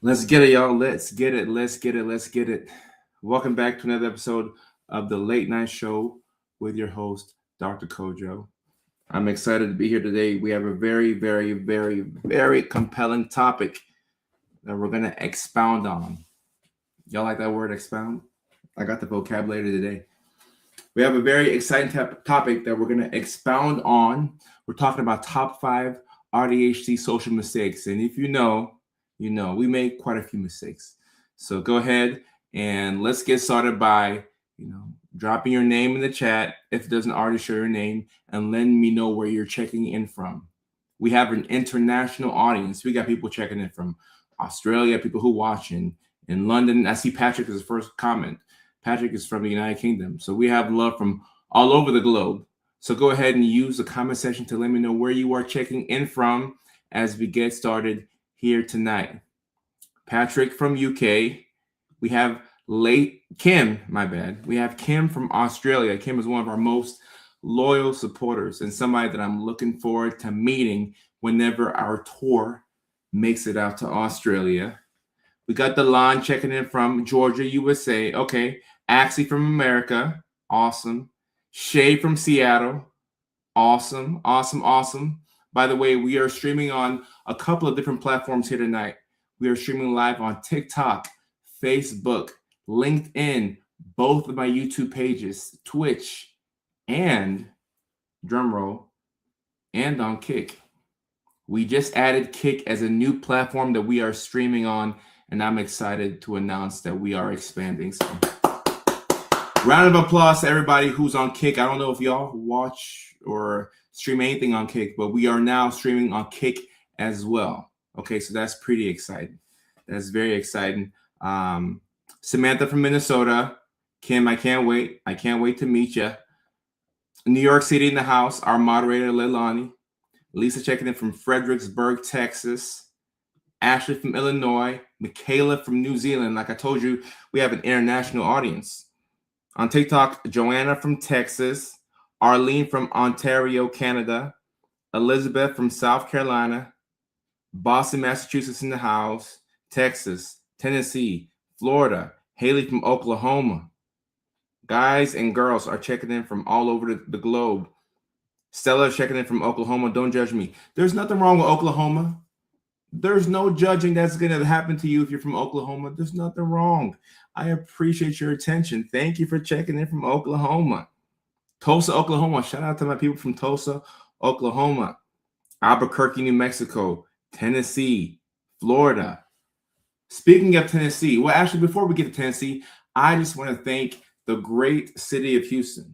Let's get it, y'all. Let's get it. Let's get it. Let's get it. Welcome back to another episode of the Late Night Show with your host, Dr. Kojo. I'm excited to be here today. We have a very compelling topic that we're going to expound on. Y'all like that word, expound? I got the vocabulary today. We have a very exciting topic that we're going to expound on. We're talking about top 5 AuDHD social mistakes. And if you know, we make quite a few mistakes. So go ahead and let's get started by, dropping your name in the chat if it doesn't already show your name, and letting me know where you're checking in from. We have an international audience. We got people checking in from Australia, people who watch in London. I see Patrick is the first comment. Patrick is from the United Kingdom. So we have love from all over the globe. So go ahead and use the comment section to let me know where you are checking in from as we get started here tonight. Patrick from UK. We have Kim, my bad. We have Kim from Australia. Kim is one of our most loyal supporters and somebody that I'm looking forward to meeting whenever our tour makes it out to Australia. We got Delon checking in from Georgia, USA. Okay. Axie from America. Awesome. Shay from Seattle. Awesome. By the way, we are streaming on a couple of different platforms here tonight. We are streaming live on TikTok, Facebook, LinkedIn, both of my YouTube pages, Twitch, and drumroll, and on Kick. We just added Kick as a new platform that we are streaming on, and I'm excited to announce that we are expanding. So, round of applause to everybody who's on Kick. I don't know if y'all watch or stream anything on Kick, but we are now streaming on Kick as well. Okay, so that's pretty exciting. That's very exciting. Samantha from Minnesota. Kim, I can't wait. I can't wait to meet you. New York City in the house. Our moderator, Leilani. Lisa checking in from Fredericksburg, Texas. Ashley from Illinois. Michaela from New Zealand. Like I told you, we have an international audience. On TikTok, Joanna from Texas. Arlene from Ontario, Canada. Elizabeth from South Carolina. Boston, Massachusetts in the house. Texas, Tennessee, Florida. Haley from Oklahoma. Guys and girls are checking in from all over the globe. Stella checking in from Oklahoma. Don't judge me. There's nothing wrong with Oklahoma. There's no judging that's going to happen to you if you're from Oklahoma. There's nothing wrong. I appreciate your attention. Thank you for checking in from Oklahoma. Tulsa, Oklahoma. Shout out to my people from Tulsa, Oklahoma. Albuquerque, New Mexico. Tennessee, Florida. Speaking of Tennessee, well, actually, before we get to Tennessee, I just want to thank the great city of Houston.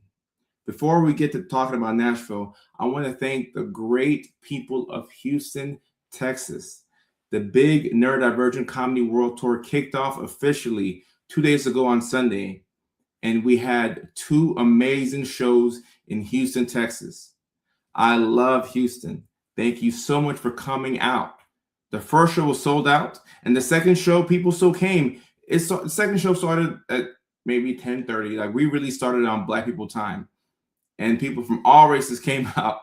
Before we get to talking about Nashville, I want to thank the great people of Houston, Texas. The big Neurodivergent Comedy World Tour kicked off officially 2 days ago on Sunday, and we had 2 amazing shows in Houston, Texas. I love Houston. Thank you so much for coming out. The first show was sold out, and the second show, people still came. The second show started at maybe 10:30. Like, we really started on Black people time, and people from all races came out,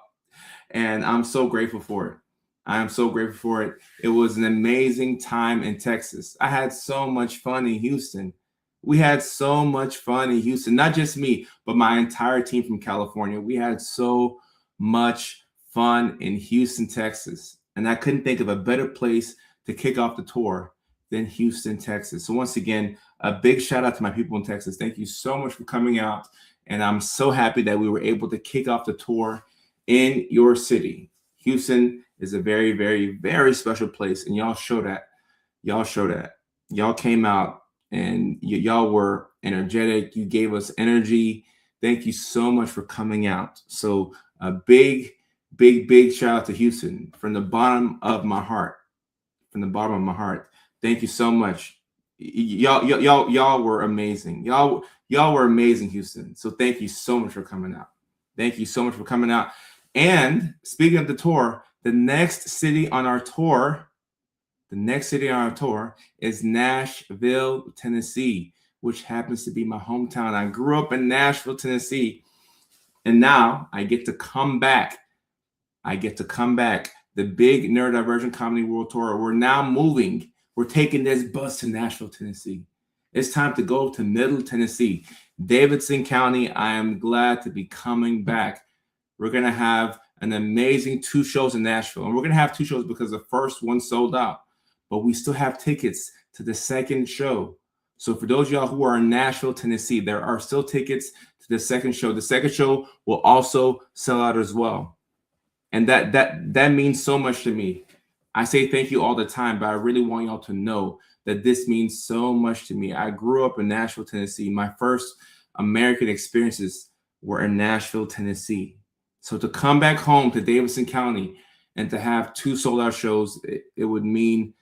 and I'm so grateful for it. I am so grateful for it. It was an amazing time in Texas. I had so much fun in Houston. We had so much fun in Houston. Not just me, but my entire team from California. We had so much fun in Houston, Texas. And I couldn't think of a better place to kick off the tour than Houston, Texas. So once again, a big shout out to my people in Texas. Thank you so much for coming out. And I'm so happy that we were able to kick off the tour in your city. Houston is a very special place. And y'all show that. Y'all came out and y'all were energetic. You gave us energy. Thank you so much for coming out. So a big shout out to Houston from the bottom of my heart. Thank you so much. Y'all were amazing. Y'all were amazing, Houston. So thank you so much for coming out. And speaking of the tour, the next city on our tour is Nashville, Tennessee, which happens to be my hometown. I grew up in Nashville, Tennessee, and now I get to come back. The big Neurodivergent Comedy World Tour. We're now moving We're taking this bus to Nashville, Tennessee. It's time to go to Middle Tennessee, Davidson County. I am glad to be coming back. We're going to have an amazing 2 shows in Nashville. And we're going to have 2 shows because the first one sold out. But we still have tickets to the second show. So for those of y'all who are in Nashville, Tennessee, there are still tickets to the second show. The second show will also sell out as well. And that means so much to me. I say thank you all the time, but I really want y'all to know that this means so much to me. I grew up in Nashville, Tennessee. My first American experiences were in Nashville, Tennessee. So to come back home to Davidson County and to have 2 sold out shows, it would mean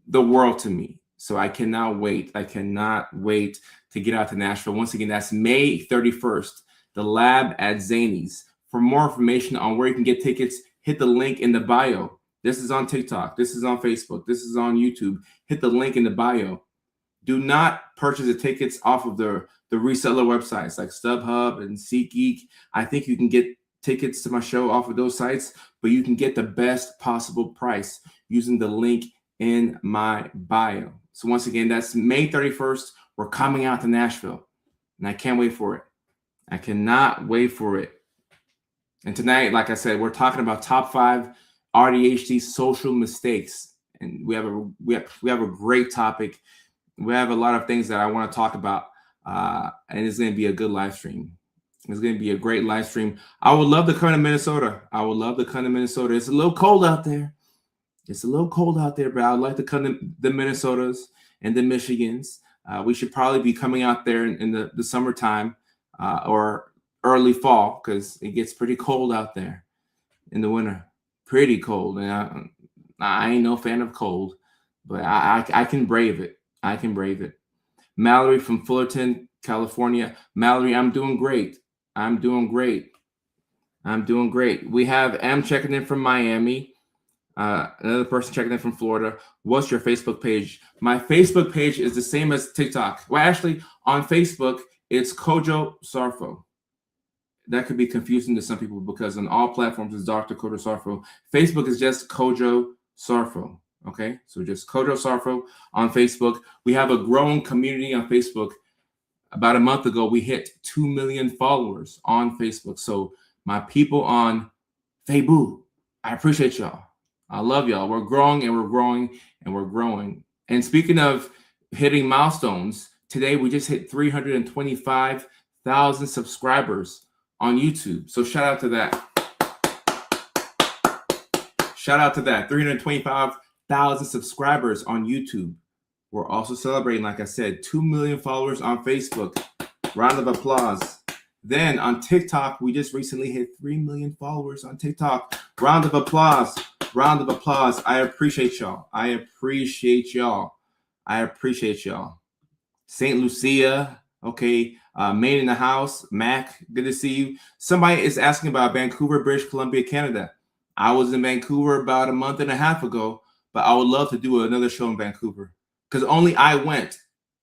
the world to me. So I cannot wait. I cannot wait to get out to Nashville. Once again, that's May 31st, the Lab at Zanies. For more information on where you can get tickets, hit the link in the bio. This is on TikTok. This is on Facebook. This is on YouTube. Hit the link in the bio. Do not purchase the tickets off of the reseller websites like StubHub and SeatGeek. I think you can get tickets to my show off of those sites, but you can get the best possible price using the link in my bio. So once again, that's May 31st. We're coming out to Nashville, and I can't wait for it. I cannot wait for it. And tonight, like I said, we're talking about top 5 AuDHD social mistakes, and we have a great topic. We have a lot of things that I want to talk about, and it's going to be a good live stream. It's going to be a great live stream. I would love to come to Minnesota. I would love to come to Minnesota. It's a little cold out there. It's a little cold out there, but I'd like to come to the Minnesotas and the Michigans. We should probably be coming out there in the summertime or early fall, because it gets pretty cold out there in the winter. Pretty cold. And I ain't no fan of cold, but I can brave it. I can brave it. Mallory from Fullerton, California. Mallory, I'm doing great. I'm doing great. I'm doing great. We have M checking in from Miami. Another person checking in from Florida. What's your Facebook page? My Facebook page is the same as TikTok. Well, actually, on Facebook, it's Kojo Sarfo. That could be confusing to some people because on all platforms it's Dr. Kojo Sarfo. Facebook is just Kojo Sarfo. Okay, so just Kojo Sarfo on Facebook. We have a growing community on Facebook. About a month ago, we hit 2 million followers on Facebook. So my people on Facebook, I appreciate y'all. I love y'all. We're growing and we're growing and we're growing. And speaking of hitting milestones, today we just hit 325,000 subscribers on YouTube. So shout out to that. Shout out to that. 325,000 subscribers on YouTube. We're also celebrating, like I said, 2 million followers on Facebook. Round of applause. Then on TikTok, we just recently hit 3 million followers on TikTok. Round of applause. Round of applause. I appreciate y'all. I appreciate y'all. I appreciate y'all. St. Lucia. Okay. Maine in the house. Mac, good to see you. Somebody is asking about Vancouver, British Columbia, Canada. I was in Vancouver about a month and a half ago, but I would love to do another show in Vancouver because only I went.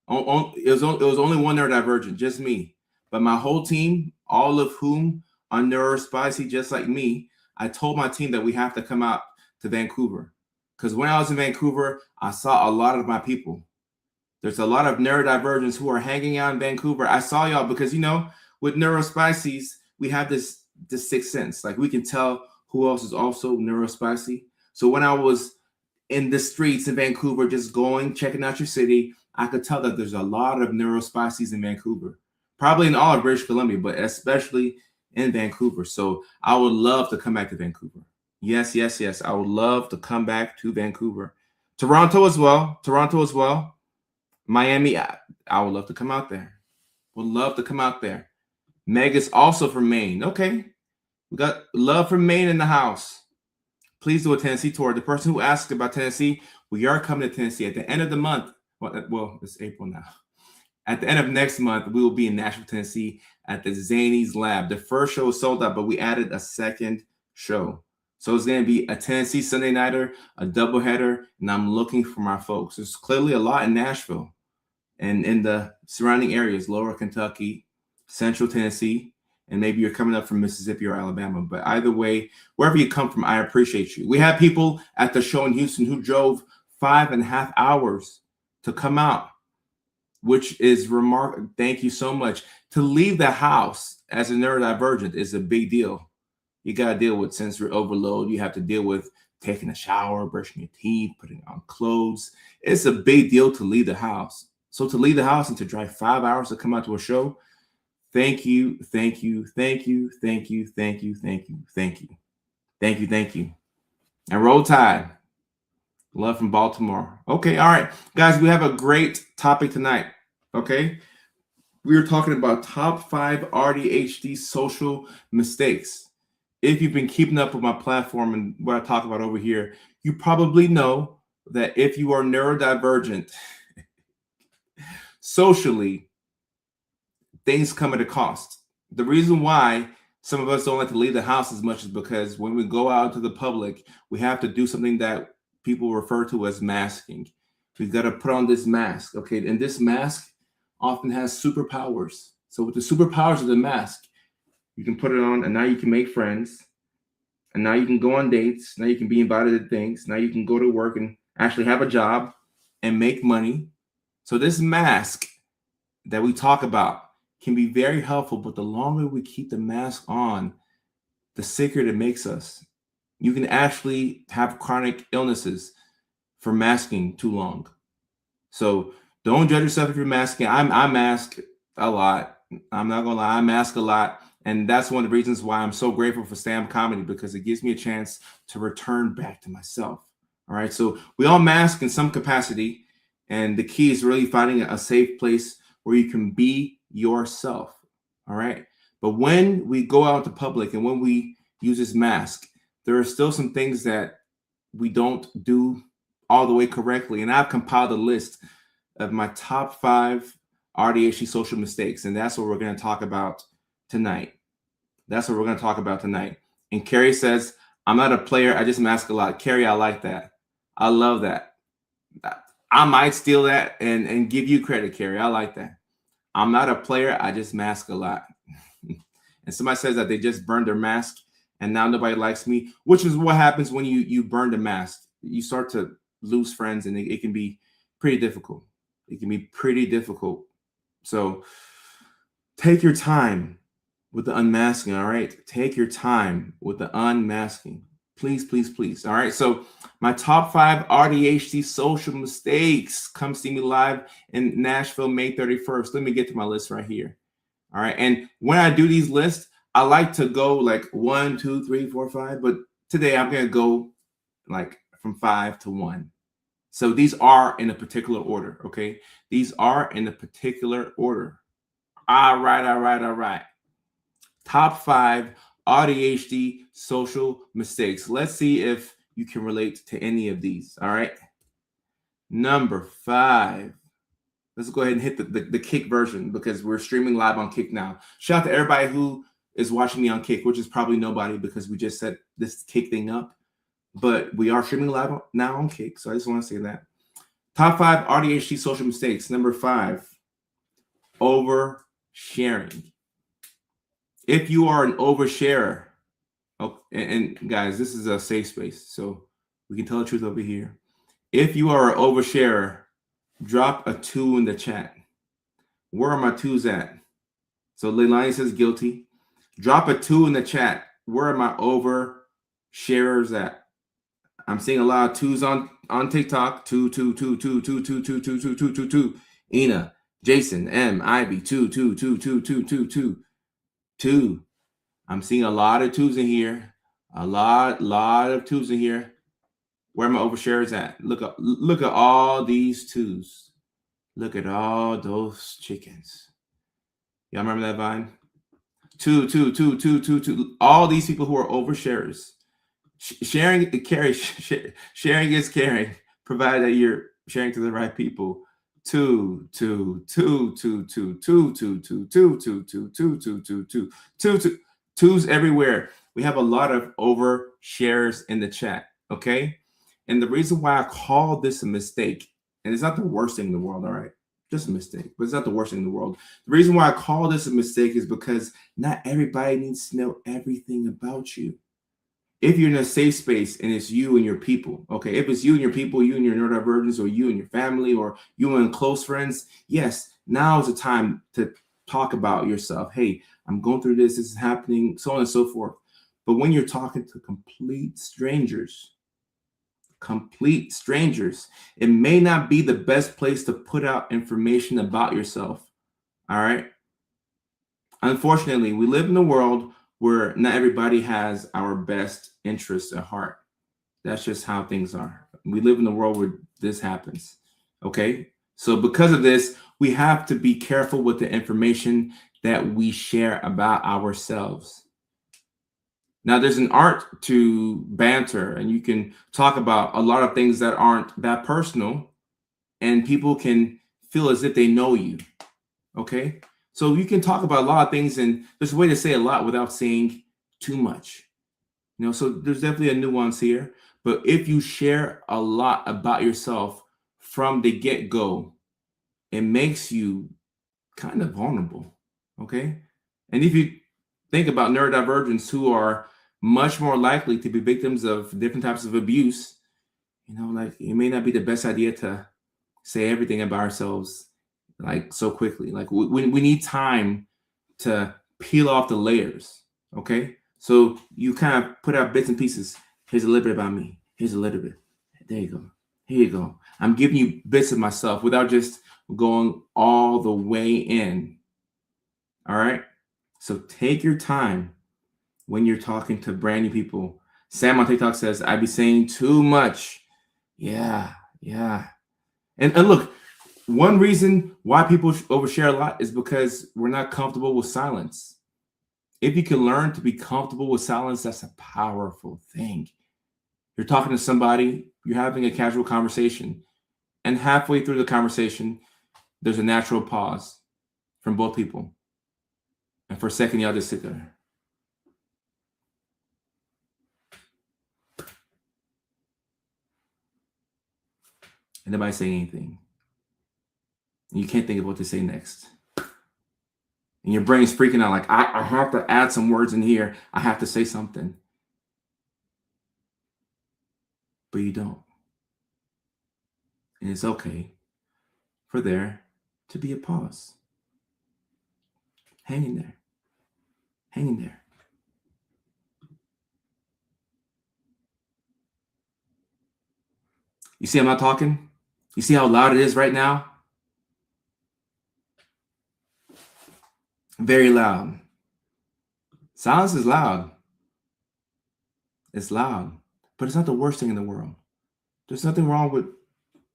It was only one neurodivergent, just me. But my whole team, all of whom are neurospicy, just like me, I told my team that we have to come out to Vancouver. Because when I was in Vancouver, I saw a lot of my people. There's a lot of neurodivergents who are hanging out in Vancouver. I saw y'all because, you know, with neurospicies, we have this sixth sense. Like we can tell who else is also neurospicy. So when I was in the streets in Vancouver, just going, checking out your city, I could tell that there's a lot of neurospicies in Vancouver. Probably in all of British Columbia, but especially in Vancouver. So I would love to come back to Vancouver. Yes, yes, yes. I would love to come back to Vancouver. Toronto as well. Toronto as well. Miami, I would love to come out there. Would love to come out there. Meg is also from Maine. Okay. We got love from Maine in the house. Please do a Tennessee tour. The person who asked about Tennessee, we are coming to Tennessee at the end of the month. Well, it's April now. At the end of next month, we will be in Nashville, Tennessee at the Zanies Lab. The first show was sold out, but we added a second show. So it's going to be a Tennessee Sunday nighter, a doubleheader, and I'm looking for my folks. There's clearly a lot in Nashville and in the surrounding areas, Lower Kentucky, Central Tennessee, and maybe you're coming up from Mississippi or Alabama. But either way, wherever you come from, I appreciate you. We have people at the show in Houston who drove 5.5 hours to come out, which is remarkable. Thank you so much. To leave the house as a neurodivergent is a big deal. You got to deal with sensory overload. You have to deal with taking a shower, brushing your teeth, putting on clothes. It's a big deal to leave the house. So to leave the house and to drive 5 hours to come out to a show, thank you, thank you, thank you, thank you, thank you, thank you, thank you, thank you, thank you. And roll tide. Love from Baltimore. Okay, all right. Guys, we have a great topic tonight, okay? We are talking about top 5 AuDHD social mistakes. If you've been keeping up with my platform and what I talk about over here, you probably know that if you are neurodivergent, socially, things come at a cost. The reason why some of us don't like to leave the house as much is because when we go out into the public, we have to do something that people refer to as masking. We've got to put on this mask, okay? And this mask often has superpowers. So with the superpowers of the mask, you can put it on and now you can make friends. And now you can go on dates. Now you can be invited to things. Now you can go to work and actually have a job and make money. So this mask that we talk about can be very helpful, but the longer we keep the mask on, the sicker it makes us. You can actually have chronic illnesses for masking too long. So don't judge yourself if you're masking. I mask a lot. I'm not gonna lie, I mask a lot. And that's one of the reasons why I'm so grateful for stand-up comedy, because it gives me a chance to return back to myself. All right. So we all mask in some capacity. And the key is really finding a safe place where you can be yourself. All right. But when we go out to public and when we use this mask, there are still some things that we don't do all the way correctly. And I've compiled a list of my top 5 AuDHD social mistakes. And that's what we're going to talk about tonight. That's what we're going to talk about tonight. And Carrie says, I'm not a player. I just mask a lot. Carrie, I like that. I love that. I might steal that and give you credit, Carrie. I like that. I'm not a player. I just mask a lot. And somebody says that they just burned their mask and now nobody likes me, which is what happens when you burn the mask. You start to lose friends and it can be pretty difficult. It can be pretty difficult. So take your time with the unmasking, all right? Take your time with the unmasking. Please, please, please. All right. So my top 5 AuDHD social mistakes. Come see me live in Nashville, May 31st. Let me get to my list right here. All right. And when I do these lists, I like to go like 1, 2, 3, 4, 5. But today I'm going to go like from 5 to 1. So these are in a particular order. Okay. These are in a particular order. All right. All right. All right. Top 5 AuDHD social mistakes. Let's see if you can relate to any of these. All right. Number 5. Let's go ahead and hit the Kick version because we're streaming live on Kick now. Shout out to everybody who is watching me on Kick, which is probably nobody because we just set this Kick thing up. But we are streaming live now on Kick. So I just want to say that. Top 5 AuDHD social mistakes. Number 5, oversharing. If you are an oversharer, oh, and guys, this is a safe space, so we can tell the truth over here. If you are an oversharer, drop a 2 in the chat. Where are my 2s at? So Leilani says guilty. Drop a 2 in the chat. Where are my oversharers at? I'm seeing a lot of 2s on TikTok. 2, 2, 2, 2, 2, 2, 2, 2, 2, 2, 2, 2. Ina, Jason, M, Ivy, 2, 2, 2, 2, 2, 2, 2. 2. I'm seeing a lot of 2s in here. A lot of 2s in here. Where my oversharers at? Look at all these 2s. Look at all those chickens. Y'all remember that Vine? 2, 2, 2, 2, 2, 2. All these people who are oversharers. Sharing is caring, provided that you're sharing to the right people. 2, 2, 2, 2, 2, 2, 2, 2, 2, 2, 2, 2, 2, 2, 2, 2, 2s everywhere. We have a lot of overshares in the chat, okay? And the reason why I call this a mistake, and it's not the worst thing in the world, all right? Just a mistake, but it's not the worst thing in the world. The reason why I call this a mistake is because not everybody needs to know everything about you. if you're in a safe space and it's you and your people, okay, if it's you and your people, you and your neurodivergence, or you and your family, or you and close friends, yes, now is the time to talk about yourself. Hey, I'm going through this is happening, so on and so forth. But when you're talking to complete strangers, it may not be the best place to put out information about yourself. All right. Unfortunately, we live in a world where not everybody has our best interests at heart. That's just how things are. We live in a world where this happens. Okay. So, because of this, we have to be careful with the information that we share about ourselves. Now, there's an art to banter, and you can talk about a lot of things that aren't that personal, and people can feel as if they know you. Okay. So you can talk about a lot of things, and there's a way to say a lot without saying too much. So there's definitely a nuance here. But if you share a lot about yourself from the get-go, it makes you kind of vulnerable. Okay. And if you think about neurodivergents who are much more likely to be victims of different types of abuse, like it may not be the best idea to say everything about ourselves like so quickly. Like we need time to peel off the layers. Okay. So you kind of put out bits and pieces. Here's a little bit about me. Here's a little bit. There you go. Here you go. I'm giving you bits of myself without just going all the way in. All right. So take your time when you're talking to brand new people. Sam on TikTok says, I be saying too much. Yeah. And look, one reason why people overshare a lot is because we're not comfortable with silence. If you can learn to be comfortable with silence, that's a powerful thing. You're talking to somebody, you're having a casual conversation, and halfway through the conversation, there's a natural pause from both people. And for a second, y'all just sit there. And nobody saying anything. And you can't think of what to say next. And your brain's freaking out like, I have to add some words in here. I have to say something. But you don't. And it's okay for there to be a pause. Hang in there. Hang in there. You see I'm not talking? You see how loud it is right now? Very loud. Silence is loud. It's loud, but it's not the worst thing in the world. There's nothing wrong with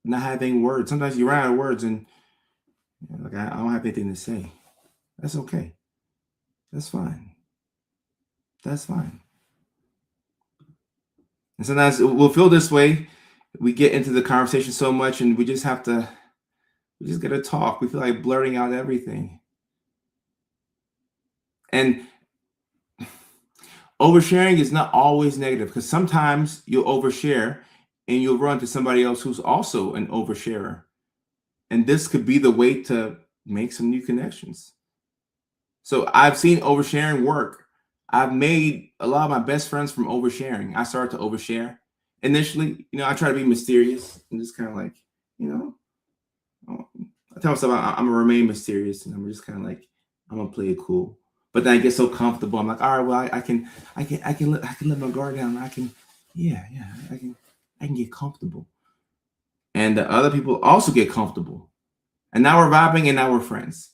not having words. Sometimes you run out of words and like I don't have anything to say. That's okay. That's fine. That's fine. And sometimes we'll feel this way. We get into the conversation so much and we just gotta talk. We feel like blurting out everything. And oversharing is not always negative, because sometimes you'll overshare and you'll run to somebody else who's also an oversharer. And this could be the way to make some new connections. So I've seen oversharing work. I've made a lot of my best friends from oversharing. I started to overshare. Initially, I try to be mysterious and just kind of like, I tell myself I'm gonna remain mysterious, and I'm just kind of like, I'm gonna play it cool. But then I get so comfortable. I'm like, all right, well, I can let my guard down. I can get comfortable. And the other people also get comfortable. And now we're vibing, and now we're friends.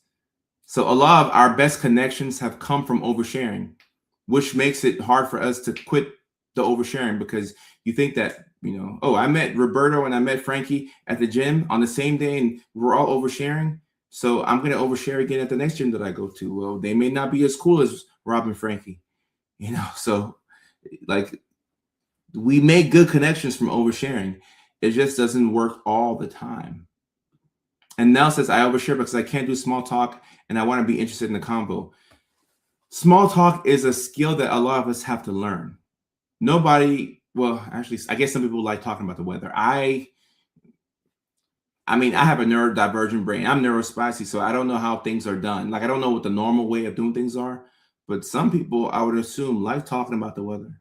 So a lot of our best connections have come from oversharing, which makes it hard for us to quit the oversharing, because you think that, I met Roberto and I met Frankie at the gym on the same day and we're all oversharing. So I'm going to overshare again at the next gym that I go to. Well, they may not be as cool as Rob and Frankie, so like we make good connections from oversharing. It just doesn't work all the time. And Nell says, I overshare because I can't do small talk and I want to be interested in the convo. Small talk is a skill that a lot of us have to learn. Actually, I guess some people like talking about the weather. I have a neurodivergent brain. I'm neurospicy, so I don't know how things are done. Like, I don't know what the normal way of doing things are, but some people, I would assume, like talking about the weather.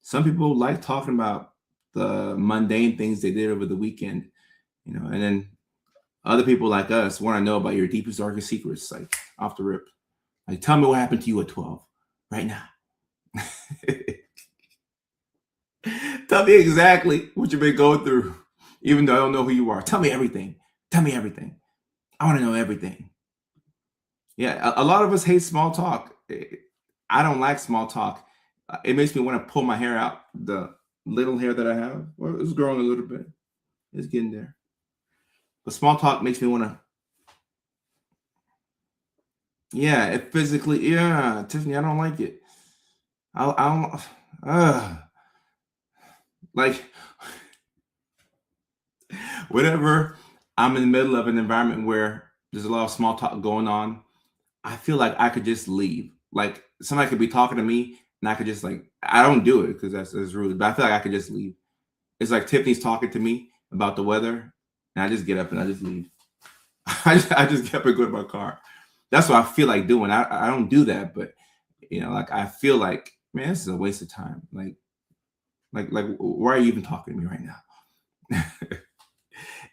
Some people like talking about the mundane things they did over the weekend, and then other people like us want to know about your deepest, darkest secrets, like off the rip. Like, tell me what happened to you at 12 right now. Tell me exactly what you've been going through, even though I don't know who you are. Tell me everything. Tell me everything. I want to know everything. Yeah, a lot of us hate small talk. I don't like small talk. It makes me want to pull my hair out. The little hair that I have, well, it's growing a little bit. It's getting there. But small talk makes me want to. Yeah, it physically. Yeah, Tiffany, I don't like it. I don't. Like, whenever I'm in the middle of an environment where there's a lot of small talk going on, I feel like I could just leave. Like, somebody could be talking to me and I could just, like, I don't do it because that's rude, but I feel like I could just leave. It's like Tiffany's talking to me about the weather and I just get up and I just leave. I just get up and go to my car. That's what I feel like doing. I don't do that, but like, I feel like, man, this is a waste of time. Like, why are you even talking to me right now?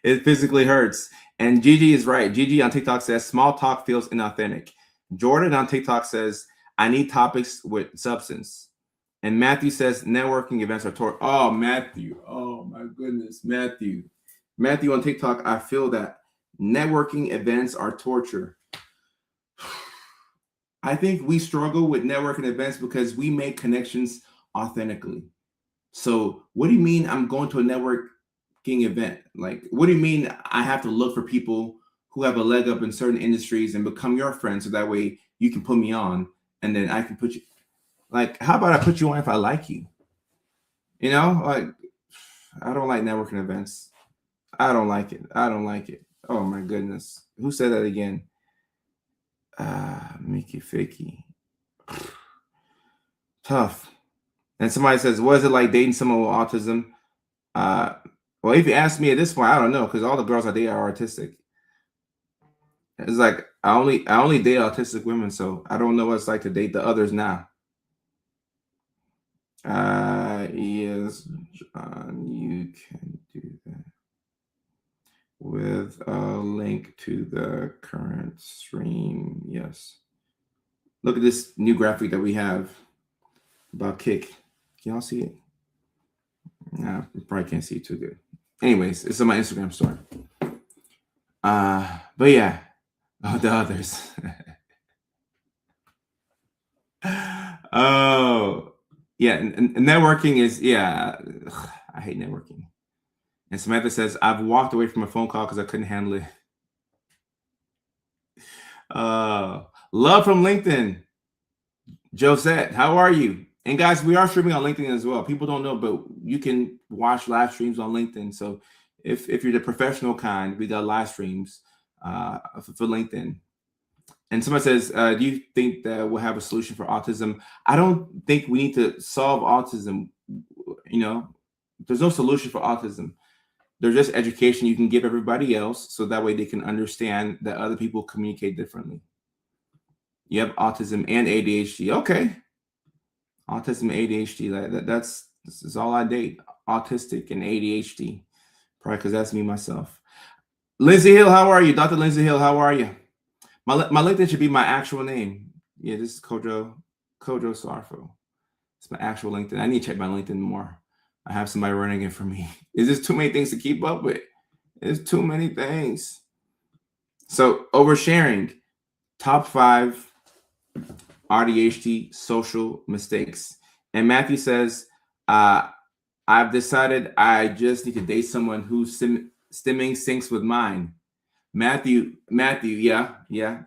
It physically hurts. And Gigi is right. Gigi on TikTok says small talk feels inauthentic. Jordan on TikTok says I need topics with substance. And Matthew says networking events are torture. Oh, Matthew. Oh my goodness, Matthew. Matthew on TikTok, I feel that networking events are torture. I think we struggle with networking events because we make connections authentically. So what do you mean I'm going to a networking event? Like, what do you mean I have to look for people who have a leg up in certain industries and become your friend so that way you can put me on and then I can put you, like, how about I put you on if I like you? Like, I don't like networking events. I don't like it. I don't like it. Oh my goodness. Who said that again? Mickey Fakey. Tough. And somebody says, what is it like dating someone with autism? Well, if you ask me at this point, I don't know, because all the girls I date are autistic. It's like I only date autistic women, so I don't know what it's like to date the others now. Yes, John, you can do that with a link to the current stream. Yes. Look at this new graphic that we have about Kick. Can y'all see it? Nah, you probably can't see it too good. Anyways, it's on my Instagram story. But yeah, the others. Oh, yeah, and networking is, yeah, I hate networking. And Samantha says, I've walked away from a phone call because I couldn't handle it. Love from LinkedIn. Josette, how are you? And guys, we are streaming on LinkedIn as well. People don't know, but you can watch live streams on LinkedIn. So if you're the professional kind, we got live streams for LinkedIn. And somebody says, do you think that we'll have a solution for autism? I don't think we need to solve autism. There's no solution for autism. There's just education you can give everybody else so that way they can understand that other people communicate differently. You have autism and ADHD. Okay. Autism and ADHD. This is all I date. Autistic and ADHD. Probably because that's me myself. Lindsay Hill, how are you? Dr. Lindsay Hill, how are you? My LinkedIn should be my actual name. Yeah, this is Kojo Sarfo. It's my actual LinkedIn. I need to check my LinkedIn more. I have somebody running it for me. Is this too many things to keep up with? It's too many things. So oversharing. Top 5 AuDHD social mistakes. And Matthew says, I've decided I just need to date someone whose stimming syncs with mine. Matthew, yeah.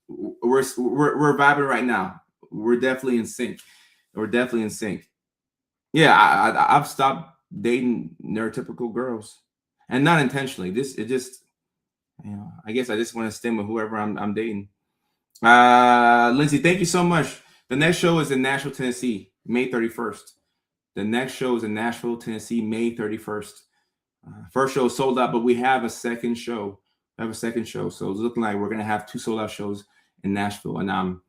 We're vibing right now. We're definitely in sync. Yeah, I've stopped dating neurotypical girls, and not intentionally. I guess I just want to stem with whoever I'm dating. Lindsay, thank you so much. The next show is in Nashville, Tennessee, May 31st. The next show is in Nashville, Tennessee, May 31st. First show is sold out, but we have a second show. So it's looking like we're gonna have 2 sold out shows in Nashville, and I'm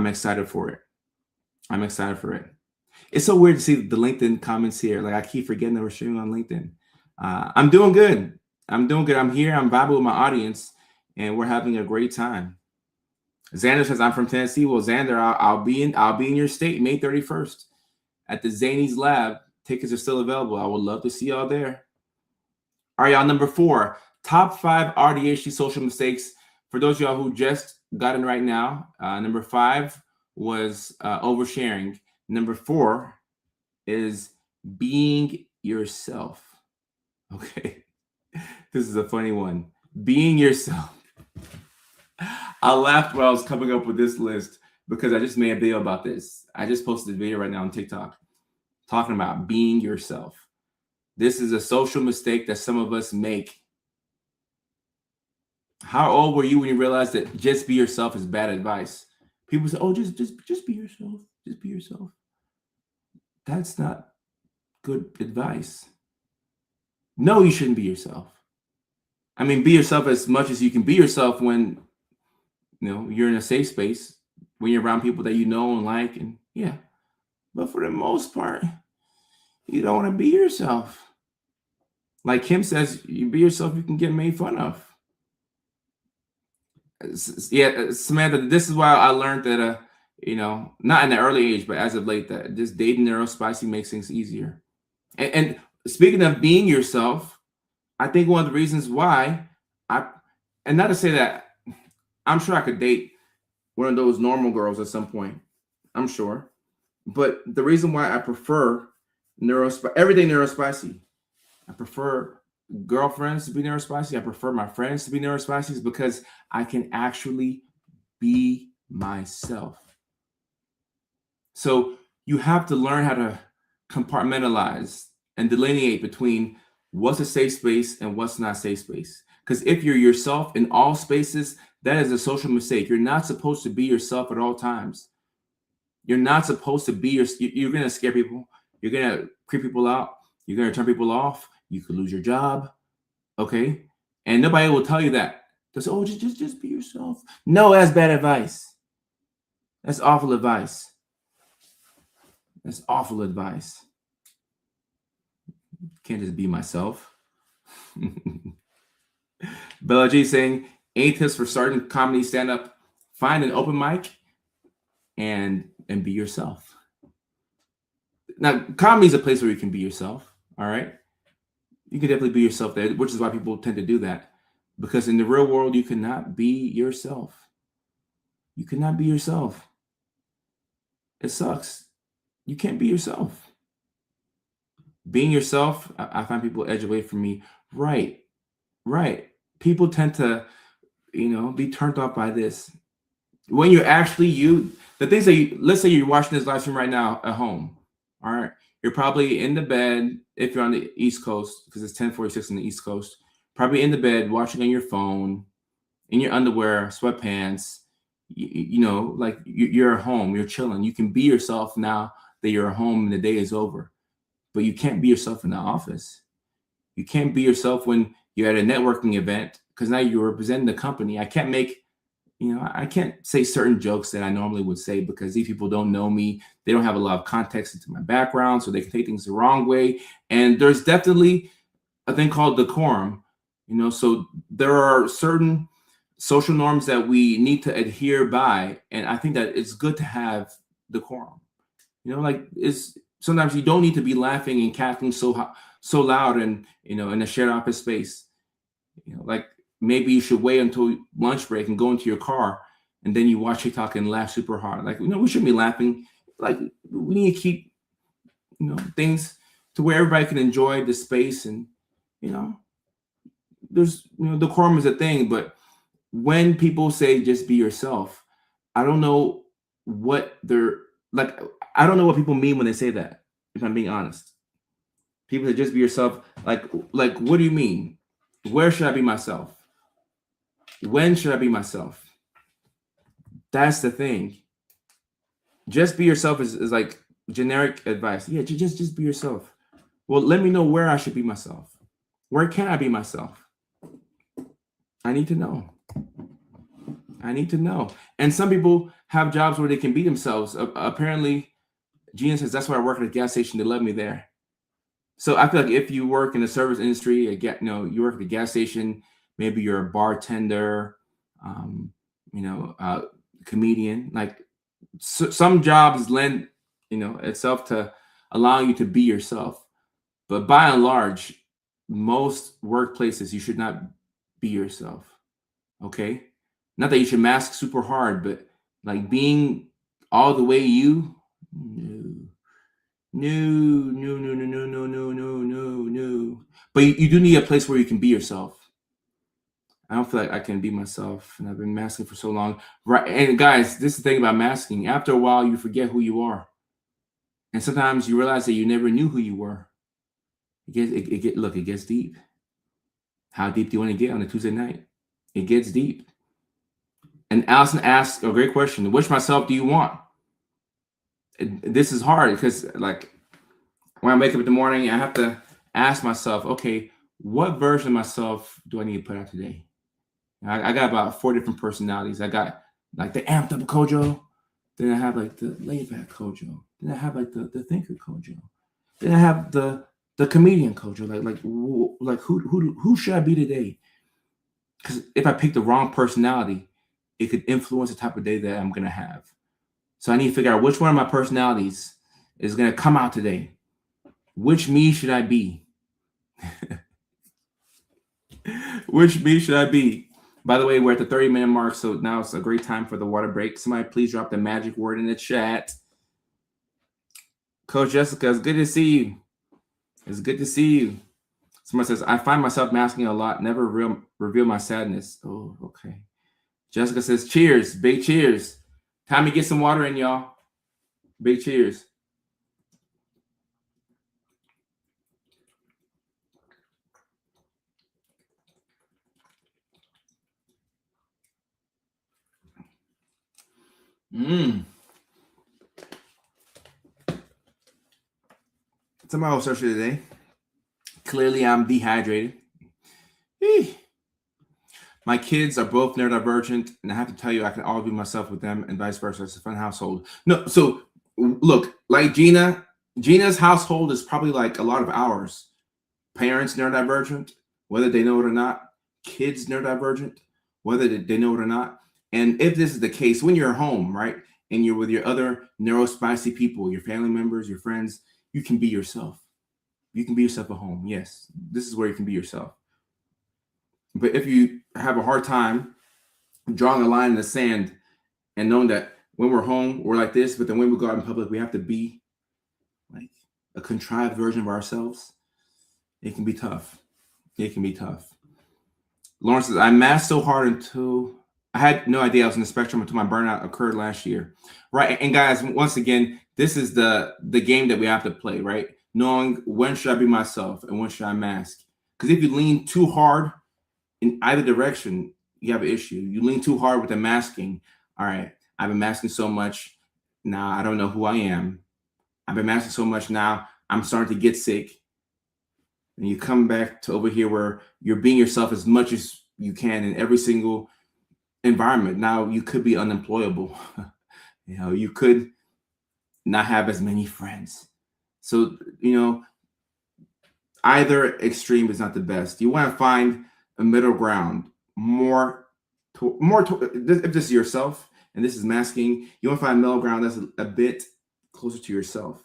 excited for it. It's so weird to see the LinkedIn comments here. Like I keep forgetting that we're streaming on LinkedIn. I'm doing good. I'm doing good. I'm here. I'm vibing with my audience, and we're having a great time. Xander says I'm from Tennessee. Well, Xander, I'll be in your state May 31st at the Zanies Lab. Tickets are still available. I would love to see y'all there. All right, y'all. Number 4, top 5 AuDHD social mistakes. For those of y'all who just got in right now, number 5 was oversharing. Number 4 is being yourself. Okay, this is a funny one. Being yourself. I laughed while I was coming up with this list because I just made a video about this. I just posted a video right now on TikTok talking about being yourself. This is a social mistake that some of us make. How old were you when you realized that just be yourself is bad advice? People say, "Oh, just be yourself. Just be yourself." That's not good advice. No, you shouldn't be yourself. I mean, be yourself as much as you can be yourself when you're in a safe space, when you're around people that you know and like, and yeah. But for the most part, you don't want to be yourself. Like Kim says, you be yourself, you can get made fun of. Yeah, Samantha, this is why I learned that, not in the early age, but as of late, that just dating neurospicy makes things easier. And speaking of being yourself, I think one of the reasons why and not to say that I'm sure I could date one of those normal girls at some point, I'm sure. But the reason why I prefer everything neurospicy, I prefer girlfriends to be neurospicy, I prefer my friends to be neurospicy, is because I can actually be myself. So you have to learn how to compartmentalize and delineate between what's a safe space and what's not safe space. Because if you're yourself in all spaces, that is a social mistake. You're not supposed to be yourself at all times. You're not supposed to be you're going to scare people. You're going to creep people out. You're going to turn people off. You could lose your job. Okay. And nobody will tell you that. They'll say, "Oh, just be yourself." No, that's bad advice. That's awful advice. That's awful advice. Can't just be myself. Bella G saying, 8 tips for starting comedy stand-up. Find an open mic and be yourself. Now, comedy is a place where you can be yourself. All right. You can definitely be yourself there, which is why people tend to do that. Because in the real world, you cannot be yourself. You cannot be yourself. It sucks. You can't be yourself. Being yourself, I find people edge away from me. Right. People tend to, be turned off by this. When you're actually you, the things that let's say you're watching this live stream right now at home. All right. You're probably in the bed if you're on the East Coast, because it's 10:46 on the East Coast. Probably in the bed watching on your phone, in your underwear, sweatpants. Like you're at home, you're chilling. You can be yourself now that you're at home and the day is over. But you can't be yourself in the office. You can't be yourself when you're at a networking event, because now you're representing the company. I can't I can't say certain jokes that I normally would say because these people don't know me. They don't have a lot of context into my background, so they can take things the wrong way. And there's definitely a thing called decorum, so there are certain social norms that we need to adhere by. And I think that it's good to have decorum. Sometimes you don't need to be laughing and cackling so loud and, in a shared office space. Like maybe you should wait until lunch break and go into your car and then you watch TikTok and laugh super hard. Like, we shouldn't be laughing. Like, we need to keep, things to where everybody can enjoy the space. And, there's, decorum is a thing. But when people say just be yourself, I don't know what they're like. I don't know what people mean when they say that, if I'm being honest. People say just be yourself. Like, what do you mean? Where should I be myself? When should I be myself? That's the thing. Just be yourself is like generic advice. Yeah, just be yourself. Well, let me know where I should be myself. Where can I be myself? I need to know. And some people have jobs where they can be themselves. Apparently, Gina says, that's why I work at a gas station. They love me there. So I feel like if you work in the service industry, you work at the gas station, maybe you're a bartender, um, comedian. Like some jobs lend, itself to allowing you to be yourself. But by and large, most workplaces you should not be yourself. Okay, not that you should mask super hard, but like being all the way you, no, no, no, no, no, no, no, no, no, no. But you do need a place where you can be yourself. I don't feel like I can be myself, and I've been masking for so long. Right, and guys, this is the thing about masking. After a while, you forget who you are, and sometimes you realize that you never knew who you were. It gets deep. How deep do you want to get on a Tuesday night? It gets deep. And Allison asks a great question: which myself do you want? This is hard because, like, when I wake up in the morning, I have to ask myself, okay, what version of myself do I need to put out today? I got about 4 different personalities. I got like the amped up Kojo. Then I have like the laid back Kojo. Then I have like the thinker Kojo. Then I have the comedian Kojo. Like who should I be today? Because if I pick the wrong personality, it could influence the type of day that I'm gonna have. So I need to figure out which one of my personalities is gonna come out today. Which me should I be? Which me should I be? By the way, we're at the 30-minute mark, so now it's a great time for the water break. Somebody please drop the magic word in the chat. Coach Jessica, it's good to see you. It's good to see you. Someone says, I find myself masking a lot, never reveal my sadness. Oh, okay. Jessica says, cheers, big cheers. Time to get some water in, y'all. Big cheers. It's my whole social today. Clearly, I'm dehydrated. My kids are both neurodivergent, and I have to tell you, I can all be myself with them, and vice versa. It's a fun household. No, so look, like Gina's household is probably like a lot of ours. Parents neurodivergent, whether they know it or not. Kids neurodivergent, whether they know it or not. And if this is the case, when you're home, right, and you're with your other neurospicy people, your family members, your friends, you can be yourself. You can be yourself at home. Yes, this is where you can be yourself. But if you have a hard time drawing a line in the sand and knowing that when we're home, we're like this, but then when we go out in public, we have to be like a contrived version of ourselves, it can be tough. It can be tough. Lawrence says, I masked so hard until I had no idea I was in the spectrum until my burnout occurred last year. Right. And guys, once again, this is the game that we have to play, right? Knowing when should I be myself and when should I mask? Because if you lean too hard in either direction, you have an issue. You lean too hard with the masking. All right, I've been masking so much. Now I don't know who I am. I've been masking so much now. I'm starting to get sick. And you come back to over here where you're being yourself as much as you can in every single environment. Now you could be unemployable. You could not have as many friends. So, either extreme is not the best. You want to find a middle ground, if this is yourself and this is masking, you want to find a middle ground that's a bit closer to yourself.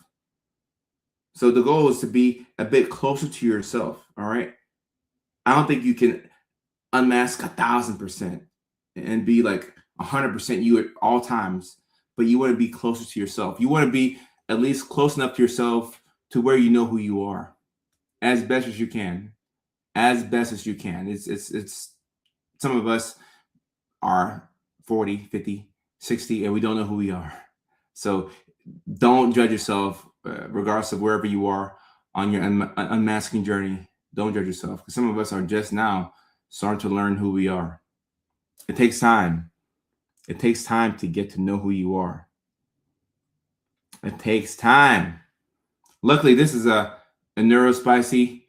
So the goal is to be a bit closer to yourself. All right. I don't think you can unmask 1,000% and be like 100% you at all times, but you want to be closer to yourself. You want to be at least close enough to yourself to where you know who you are as best as you can. As best as you can. It's some of us are 40, 50, 60, and we don't know who we are. So don't judge yourself, regardless of wherever you are on your unmasking journey. Don't judge yourself, because some of us are just now starting to learn who we are. It takes time. It takes time to get to know who you are. It takes time. Luckily, this is a neurospicy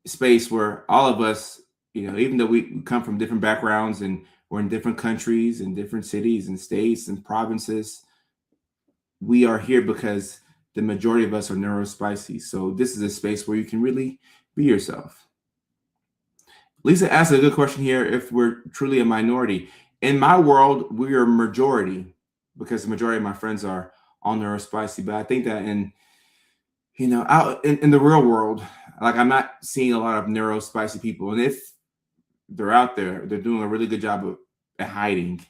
space where all of us, even though we come from different backgrounds and we're in different countries and different cities and states and provinces, we are here because the majority of us are neurospicy. So this is a space where you can really be yourself. Lisa asked a good question here, if we're truly a minority. In my world, we are a majority because the majority of my friends are all neurospicy. But I think that out in the real world, like I'm not seeing a lot of neurospicy people. And if they're out there, they're doing a really good job of hiding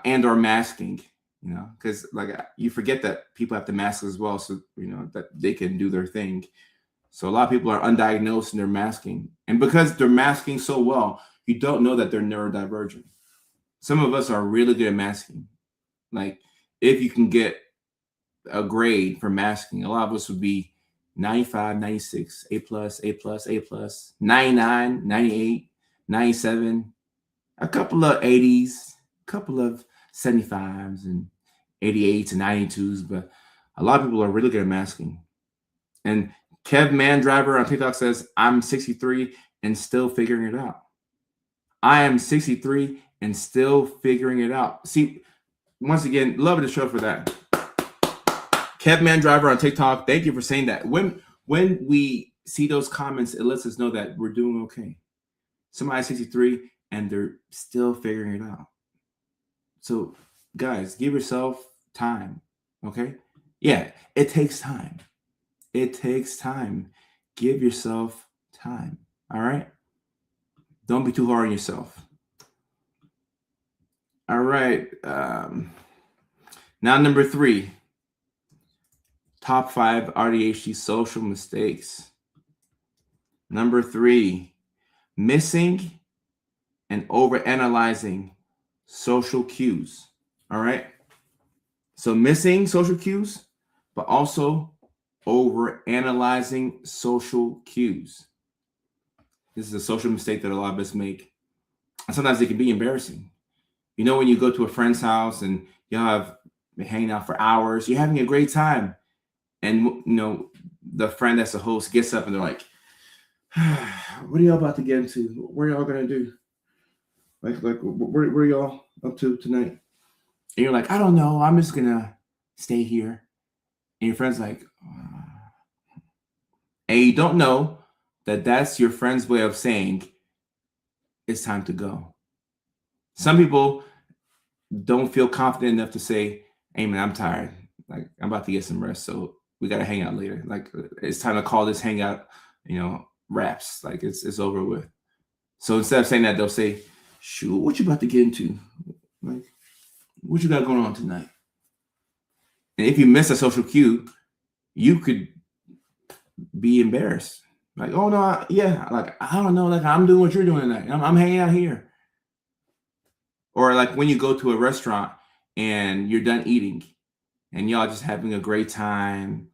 and or masking, because like you forget that people have to mask as well. So, that they can do their thing. So a lot of people are undiagnosed and they're masking. And because they're masking so well, you don't know that they're neurodivergent. Some of us are really good at masking. Like if you can get a grade for masking, a lot of us would be 95, 96, A plus, A plus, A plus, 99, 98, 97, a couple of 80s, a couple of 75s and 88s and 92s. But a lot of people are really good at masking. And Kev Man Driver on TikTok says, I'm 63 and still figuring it out. I am 63 and still figuring it out. See, once again, love the show for that. Kev Man Driver on TikTok, thank you for saying that. When we see those comments, it lets us know that we're doing okay. Somebody's 63 and they're still figuring it out. So, guys, give yourself time, okay? Yeah, it takes time. It takes time. Give yourself time, all right? Don't be too hard on yourself. All right. Now, number 3. Top 5 AuDHD social mistakes. Number 3, missing and overanalyzing social cues. All right. So missing social cues, but also overanalyzing social cues. This is a social mistake that a lot of us make. And sometimes it can be embarrassing. When you go to a friend's house and y'all have been hanging out for hours, you're having a great time. And, the friend that's the host gets up and they're like, what are y'all about to get into? What are y'all going to do? Like, what are y'all up to tonight? And you're like, I don't know. I'm just going to stay here. And your friend's like, and you don't know that that's your friend's way of saying it's time to go. Some people don't feel confident enough to say, hey, man, I'm tired. Like, I'm about to get some rest. So we got to hang out later. Like, it's time to call this hangout, wraps. Like, it's over with. So instead of saying that, they'll say, shoot, what you about to get into? Like, what you got going on tonight? And if you miss a social cue, you could be embarrassed. Like, oh, no, I don't know. Like, I'm doing what you're doing tonight. I'm hanging out here. Or like when you go to a restaurant and you're done eating and y'all just having a great time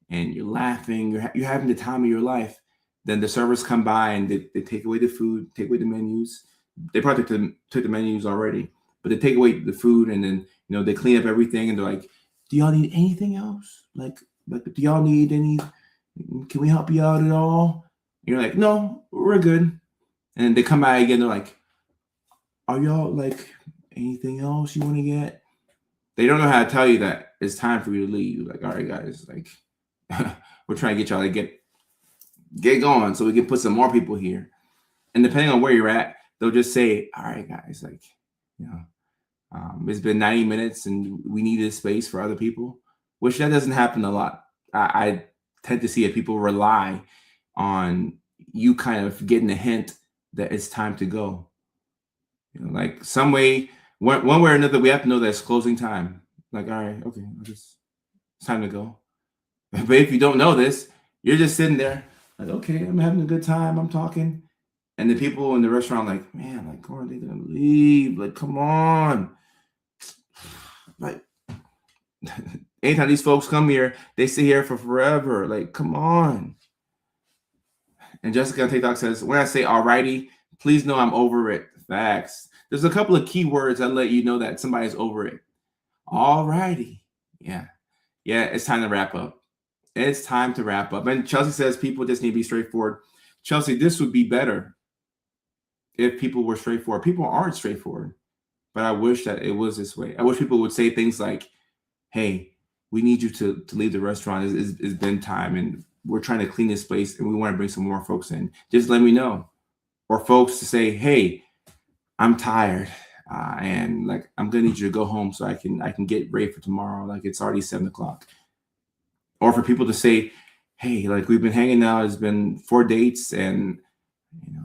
and you're laughing, you're having the time of your life. Then the servers come by and they take away the food, take away the menus. They probably took the menus already, but they take away the food and then, they clean up everything and they're like, do y'all need anything else? Like, do y'all need any, can we help you out at all? And you're like, no, we're good. And they come by again, they're like, are y'all like anything else you want to get? They don't know how to tell you that it's time for you to leave. Like, all right, guys, like we're trying to get y'all to get going so we can put some more people here. And depending on where you're at, they'll just say, all right, guys, like, it's been 90 minutes and we need this space for other people, which that doesn't happen a lot. I tend to see that people rely on you kind of getting a hint that it's time to go. Like some way, one way or another, we have to know that it's closing time. Like, all right, okay, it's time to go. But if you don't know this, you're just sitting there like, okay, I'm having a good time. I'm talking. And the people in the restaurant like, man, like, are they going to leave? Like, come on. Like, anytime these folks come here, they stay here for forever. Like, come on. And Jessica on TikTok says, when I say alrighty, please know I'm over it. Facts. There's a couple of key words that let you know that somebody's over it. Alrighty. Yeah, it's time to wrap up. It's time to wrap up. And Chelsea says people just need to be straightforward. Chelsea, this would be better if people were straightforward. People aren't straightforward, but I wish that it was this way. I wish people would say things like, hey, we need you to leave the restaurant. It's been time, and we're trying to clean this place, and we want to bring some more folks in. Just let me know. Or folks to say, hey, I'm tired, and like I'm gonna need you to go home so I can get ready for tomorrow. Like it's already 7:00. Or for people to say, hey, like we've been hanging out. It's been 4 dates, and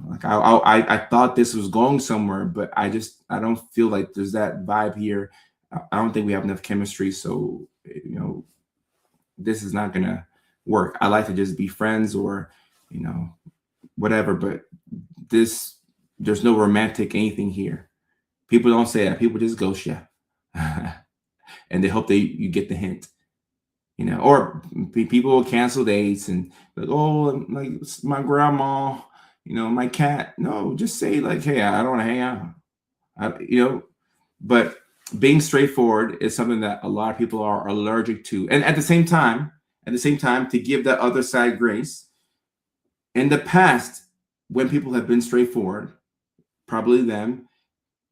like I thought this was going somewhere, but I don't feel like there's that vibe here. I don't think we have enough chemistry, so this is not gonna work. I like to just be friends, or whatever, but there's no romantic anything here. People don't say that. People just ghost you, and they hope you get the hint. Or people will cancel dates and like, oh, like my grandma, my cat. No, just say like, hey, I don't want to hang out. But being straightforward is something that a lot of people are allergic to. And at the same time, to give that other side grace, in the past, when people have been straightforward, probably them,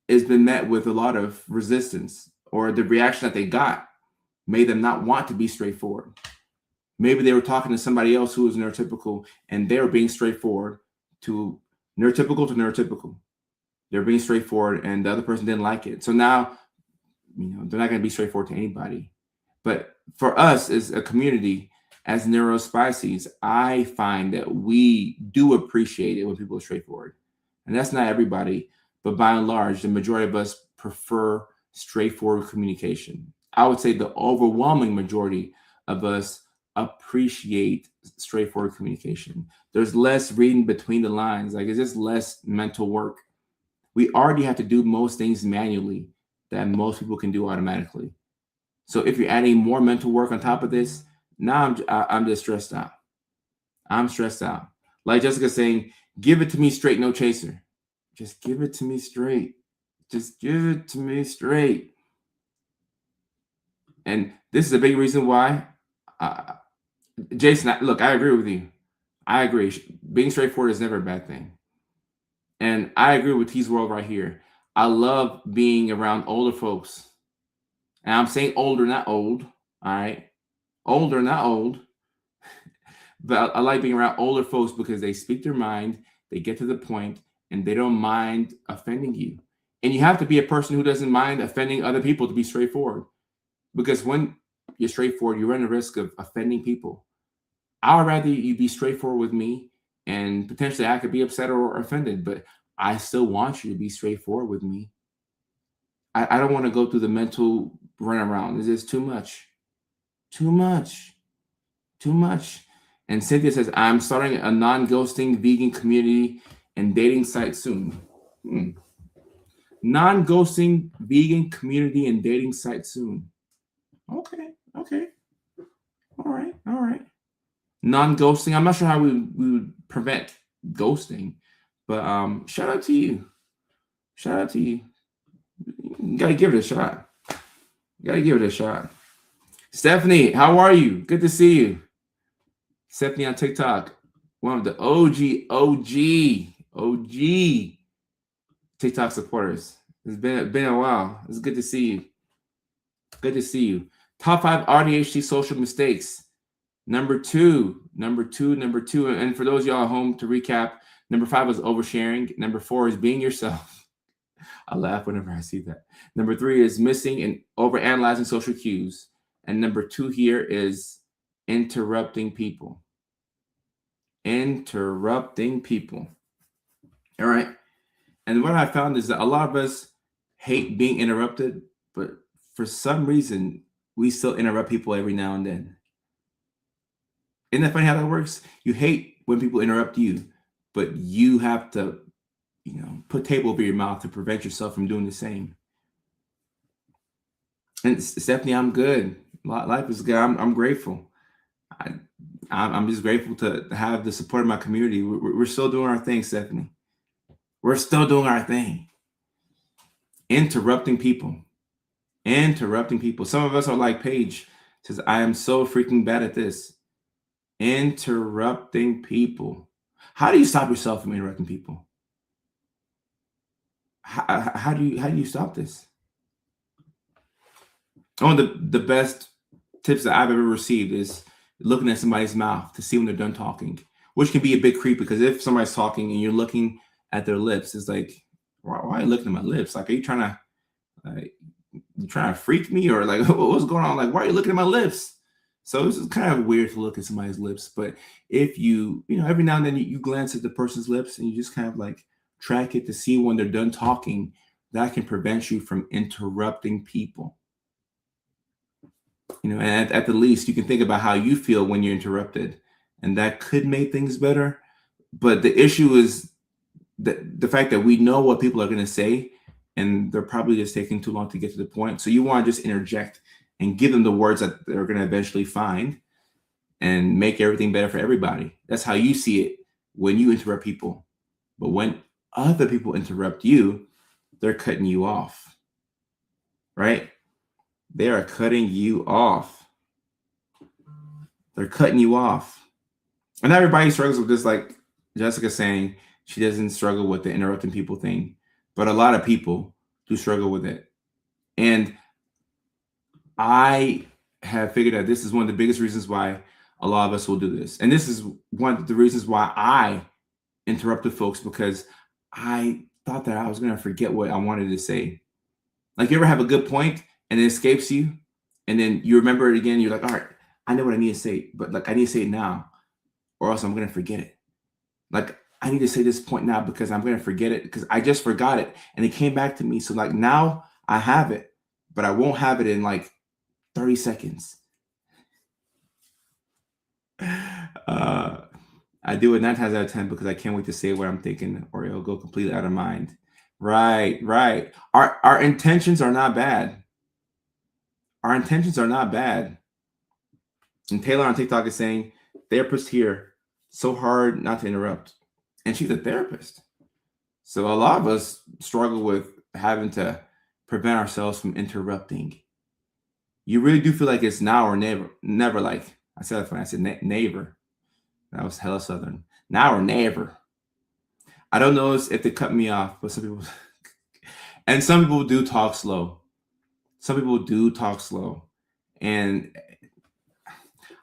it's been met with a lot of resistance, or the reaction that they got made them not want to be straightforward. Maybe they were talking to somebody else who was neurotypical, and they were being straightforward to neurotypical. They're being straightforward, and the other person didn't like it. So now, they're not going to be straightforward to anybody. But for us as a community, as neurospices, I find that we do appreciate it when people are straightforward. And that's not everybody, but by and large, the majority of us prefer straightforward communication. I would say the overwhelming majority of us appreciate straightforward communication. There's less reading between the lines. Like, it's just less mental work. We already have to do most things manually that most people can do automatically. So if you're adding more mental work on top of this, now I'm just stressed out. I'm stressed out. Like Jessica saying, give it to me straight, no chaser. Just give it to me straight. Just give it to me straight. And this is a big reason why, Jason, look, I agree with you. I agree. Being straightforward is never a bad thing. And I agree with T's World right here. I love being around older folks. And I'm saying older, not old. All right. Older, not old. But I like being around older folks because they speak their mind, they get to the point, and they don't mind offending you. And you have to be a person who doesn't mind offending other people to be straightforward. Because when you're straightforward, you run the risk of offending people. I would rather you be straightforward with me, and potentially I could be upset or offended, but I still want you to be straightforward with me. I don't want to go through the mental runaround. It's just too much. Too much. Too much. And Cynthia says, I'm starting a non-ghosting vegan community and dating site soon. Non-ghosting vegan community and dating site soon. Okay. All right. Non-ghosting. I'm not sure how we would prevent ghosting, but shout out to you. You gotta give it a shot. Stephanie, how are you? Good to see you. Stephanie on TikTok, one of the OG TikTok supporters. It's been a while. It's good to see you. Top 5 AuDHD social mistakes. Number two. And for those of y'all at home, to recap, number 5 was oversharing. Number 4 is being yourself. I laugh whenever I see that. Number 3 is missing and overanalyzing social cues. And number 2 here is interrupting people. All right. And what I found is that a lot of us hate being interrupted, but for some reason, we still interrupt people every now and then. Isn't that funny how that works? You hate when people interrupt you, but you have to, put tape over your mouth to prevent yourself from doing the same. And Stephanie, I'm good. Life is good. I'm grateful. I'm just grateful to have the support of my community. We're still doing our thing, Stephanie. We're still doing our thing. Interrupting people. Some of us are like Paige. Says, I am so freaking bad at this. Interrupting people. How do you stop yourself from interrupting people? How do you stop this? Oh, the best tips that I've ever received is looking at somebody's mouth to see when they're done talking, which can be a bit creepy because if somebody's talking and you're looking at their lips, it's like, why are you looking at my lips? Like, are you trying to freak me, or like what's going on? Like, why are you looking at my lips? So this is kind of weird to look at somebody's lips. But if every now and then you glance at the person's lips and you just kind of like track it to see when they're done talking, that can prevent you from interrupting people. And at the least, you can think about how you feel when you're interrupted, and that could make things better. But the issue is the fact that we know what people are going to say, and they're probably just taking too long to get to the point. So you want to just interject and give them the words that they're going to eventually find and make everything better for everybody. That's how you see it when you interrupt people. But when other people interrupt you, they're cutting you off, right? They are cutting you off. They're cutting you off. And everybody struggles with this, like Jessica saying, she doesn't struggle with the interrupting people thing, but a lot of people do struggle with it. And I have figured out this is one of the biggest reasons why a lot of us will do this. And this is one of the reasons why I interrupted folks, because I thought that I was going to forget what I wanted to say. Like, you ever have a good point and it escapes you, and then you remember it again. You're like, all right, I know what I need to say, but like I need to say it now, or else I'm going to forget it. Like, I need to say this point now because I'm going to forget it because I just forgot it and it came back to me. So like now I have it, but I won't have it in like 30 seconds. I do it 9 times out of 10 because I can't wait to say what I'm thinking, or it'll go completely out of mind. Right. Our intentions are not bad. Our intentions are not bad. And Taylor on TikTok is saying, therapist here, so hard not to interrupt. And she's a therapist. So a lot of us struggle with having to prevent ourselves from interrupting. You really do feel like it's now or never. Never, like I said that funny. I said never. That was hella Southern. Now or never. I don't know if they cut me off, but some people, and some people do talk slow. Some people do talk slow. And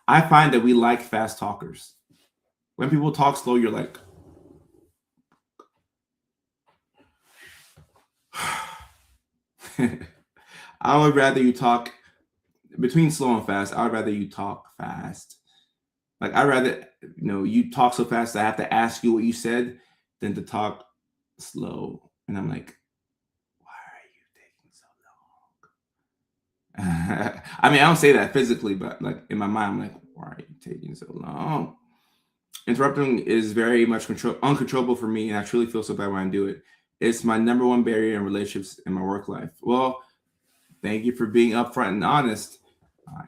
I find that we like fast talkers. When people talk slow, you're like, I would rather you talk between slow and fast. I would rather you talk fast. Like, I'd rather, you talk so fast that I have to ask you what you said than to talk slow. And I'm like, why are you taking so long? I mean, I don't say that physically, but like in my mind, I'm like, why are you taking so long? Interrupting is very much uncontrollable for me, and I truly feel so bad when I do it. It's my number one barrier in relationships in my work life. Well, thank you for being upfront and honest.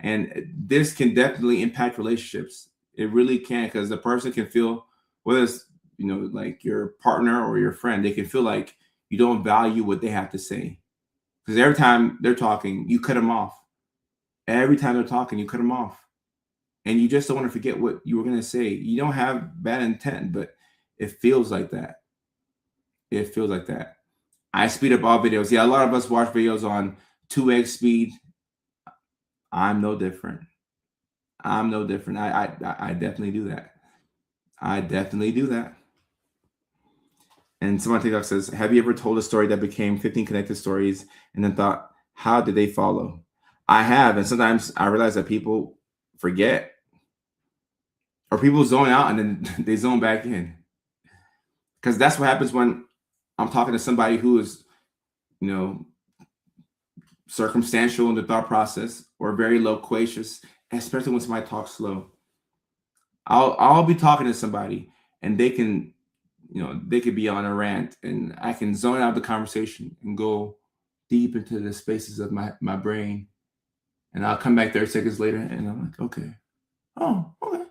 And this can definitely impact relationships. It really can, because the person can feel, whether it's like your partner or your friend, they can feel like you don't value what they have to say. Because every time they're talking, you cut them off. Every time they're talking, you cut them off. And you just don't want to forget what you were going to say. You don't have bad intent, but it feels like that. It feels like that. I speed up all videos. Yeah, a lot of us watch videos on 2x speed. I'm no different. I definitely do that. I definitely do that. And someone on TikTok says, have you ever told a story that became 15 connected stories and then thought, how did they follow? I have. And sometimes I realize that people forget, or people zone out and then they zone back in. Because that's what happens when I'm talking to somebody who is, circumstantial in the thought process or very loquacious, especially when somebody talks slow. I'll be talking to somebody and they can, they could be on a rant, and I can zone out the conversation and go deep into the spaces of my brain. And I'll come back 30 seconds later and I'm like, okay. Oh, okay.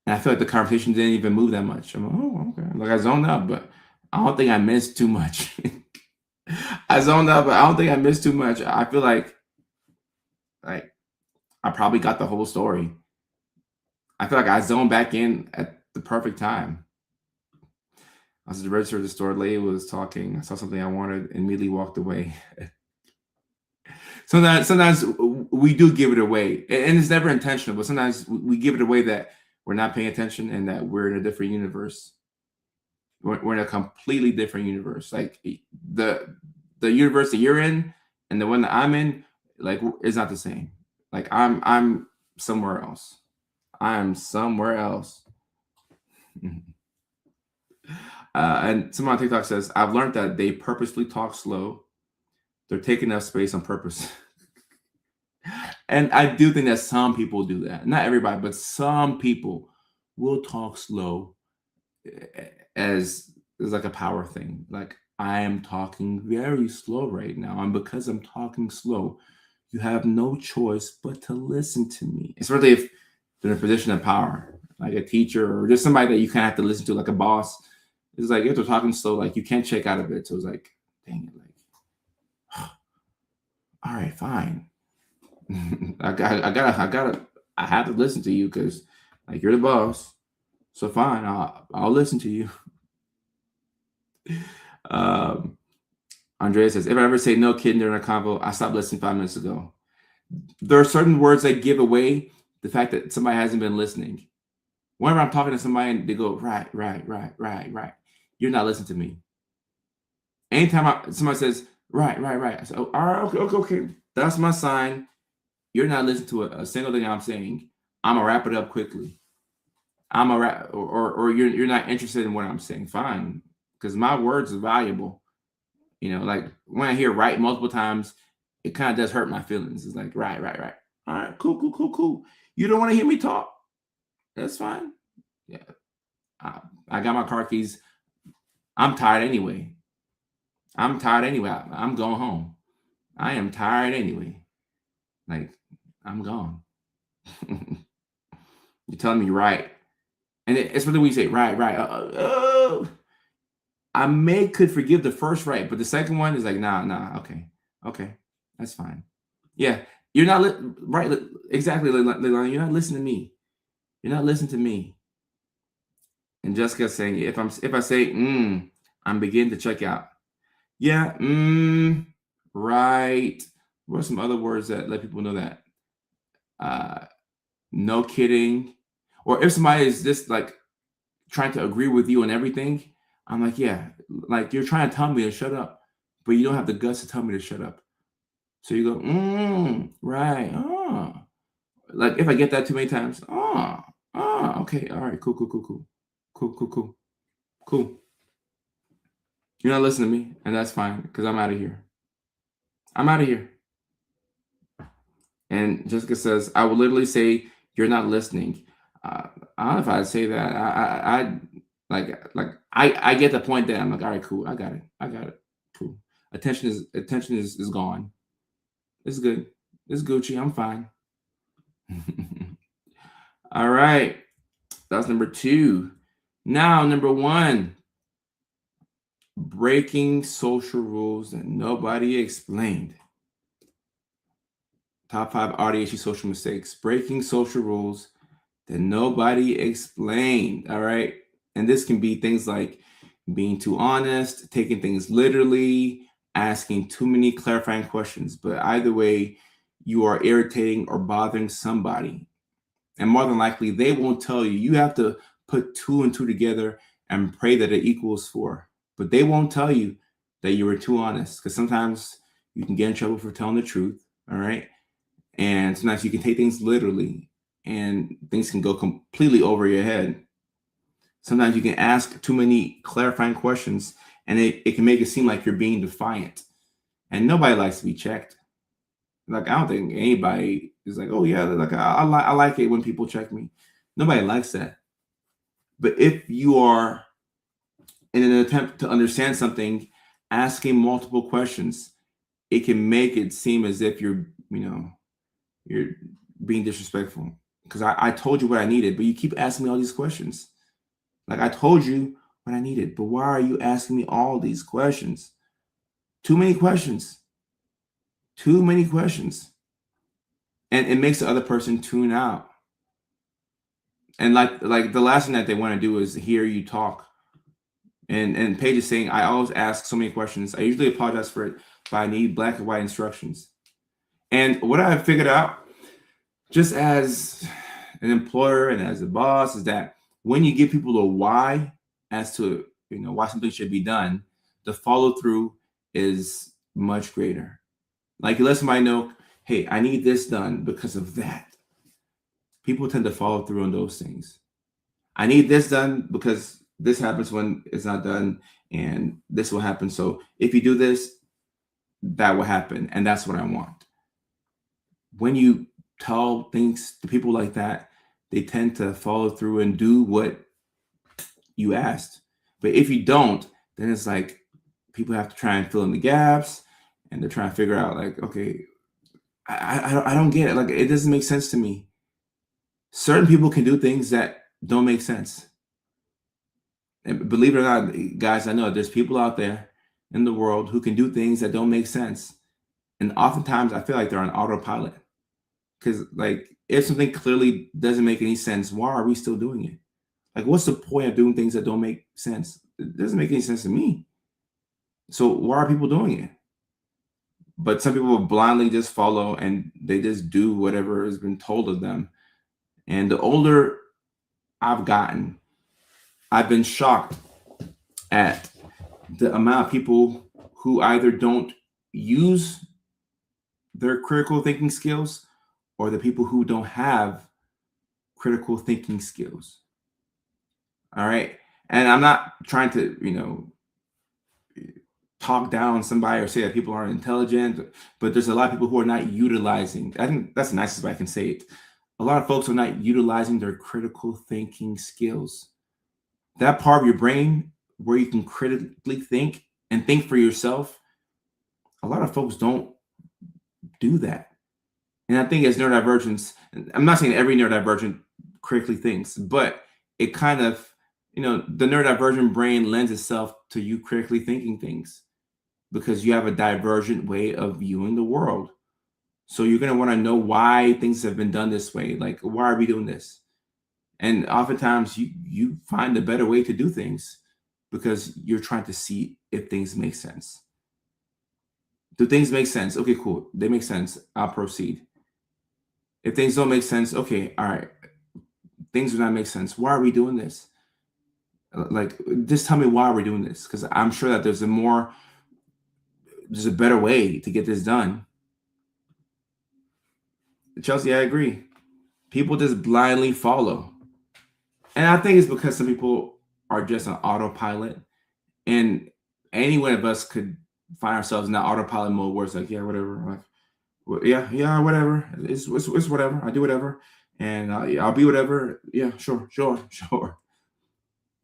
And I feel like the conversation didn't even move that much. I'm like, oh, okay. Like, I zoned out, but I don't think I missed too much. I zoned out, but I don't think I missed too much. I feel like I probably got the whole story. I feel like I zoned back in at the perfect time. I was at the register of the store. Lady was talking. I saw something I wanted and immediately walked away. Sometimes we do give it away, and it's never intentional. But sometimes we give it away that we're not paying attention and that we're in a different universe. We're in a completely different universe. Like the universe that you're in and the one that I'm in, like is not the same. Like I'm somewhere else. I'm somewhere else. And someone on TikTok says, I've learned that they purposely talk slow. They're taking up space on purpose. And I do think that some people do that. Not everybody, but some people will talk slow as like a power thing. Like I am talking very slow right now. And because I'm talking slow, you have no choice but to listen to me. Especially if they're in a position of power, like a teacher or just somebody that you kind of have to listen to, like a boss. It's like if they're talking slow, like you can't check out of it. So it's like, dang it, like, all right, fine. I have to listen to you because like you're the boss. So fine, I'll listen to you. Andrea says, if I ever say no kidding during a convo, I stopped listening 5 minutes ago. There are certain words that give away the fact that somebody hasn't been listening. Whenever I'm talking to somebody and they go, right. You're not listening to me. Anytime somebody says, right. I say, oh, all right, okay. That's my sign. You're not listening to a single thing I'm saying. I'm gonna wrap it up quickly. I'm a wrap, or you're not interested in what I'm saying. Fine, because my words are valuable. You know, like when I hear right multiple times, it kind of does hurt my feelings. It's like right. All right, cool. You don't want to hear me talk? That's fine. Yeah, I got my car keys. I'm tired anyway. I'm going home. I am tired anyway. Like I'm gone. You're telling me right, and it's really when you say right. I could forgive the first right, but the second one is like nah. Okay, that's fine. Yeah, you're not right. Exactly, Leilani, you're not listening to me. You're not listening to me. And Jessica's saying if I say I'm beginning to check out. Yeah, right. What are some other words that let people know that? No kidding. Or if somebody is just like trying to agree with you on everything, I'm like, yeah, like you're trying to tell me to shut up, but you don't have the guts to tell me to shut up. So you go, right. Oh. Like if I get that too many times, okay, all right, cool. You're not listening to me, and that's fine because I'm out of here. And Jessica says, I will literally say you're not listening. I don't know if I'd say that. I get the point that I'm like, all right, cool, I got it, cool. Attention is gone. It's good. It's Gucci. I'm fine. All right, that's number 2. Now number 1. Breaking social rules that nobody explained. Top 5 AuDHD social mistakes. Breaking social rules that nobody explained. All right. And this can be things like being too honest, taking things literally, asking too many clarifying questions. But either way, you are irritating or bothering somebody. And more than likely, they won't tell you. You have to put 2 and 2 together and pray that it equals 4. But they won't tell you that you were too honest, because sometimes you can get in trouble for telling the truth. All right. And sometimes you can take things literally and things can go completely over your head. Sometimes you can ask too many clarifying questions and it can make it seem like you're being defiant. And nobody likes to be checked. Like, I don't think anybody is like, oh, yeah, like I like it when people check me. Nobody likes that. But if you are in an attempt to understand something, asking multiple questions, it can make it seem as if you're being disrespectful. Because I told you what I needed, but you keep asking me all these questions. Like, I told you what I needed, but why are you asking me all these questions? Too many questions. And it makes the other person tune out. And like the last thing that they want to do is hear you talk. And Paige is saying, I always ask so many questions. I usually apologize for it, but I need black and white instructions. And what I figured out, just as an employer and as a boss, is that when you give people a why as to why something should be done, the follow through is much greater. Like you let somebody know, hey, I need this done because of that. People tend to follow through on those things. I need this done because this happens when it's not done, and this will happen. So if you do this, that will happen, and that's what I want. When you tell things to people like that, they tend to follow through and do what you asked. But if you don't, then it's like people have to try and fill in the gaps, and they're trying to figure out like, okay, I don't get it. Like it doesn't make sense to me. Certain people can do things that don't make sense. And believe it or not, guys, I know there's people out there in the world who can do things that don't make sense. And oftentimes I feel like they're on autopilot. Because like if something clearly doesn't make any sense, why are we still doing it? Like what's the point of doing things that don't make sense? It doesn't make any sense to me. So why are people doing it? But some people blindly just follow and they just do whatever has been told of them. And the older I've gotten, I've been shocked at the amount of people who either don't use their critical thinking skills or the people who don't have critical thinking skills. All right. And I'm not trying to, talk down somebody or say that people aren't intelligent, but there's a lot of people who are not utilizing. I think that's the nicest way I can say it. A lot of folks are not utilizing their critical thinking skills. That part of your brain where you can critically think and think for yourself, a lot of folks don't do that. And I think as neurodivergents, I'm not saying every neurodivergent critically thinks, but it kind of, the neurodivergent brain lends itself to you critically thinking things because you have a divergent way of viewing the world. So you're going to want to know why things have been done this way. Like, why are we doing this? And oftentimes you find a better way to do things because you're trying to see if things make sense. Do things make sense? Okay, cool. They make sense. I'll proceed. If things don't make sense, okay, all right. Things do not make sense. Why are we doing this? Like, just tell me why we're doing this, because I'm sure that there's a better way to get this done. Chelsea, I agree. People just blindly follow. And I think it's because some people are just on autopilot. And any one of us could find ourselves in that autopilot mode where it's like, yeah, whatever. Like, well, yeah, whatever. It's whatever. I do whatever. And I'll be whatever. Yeah, sure.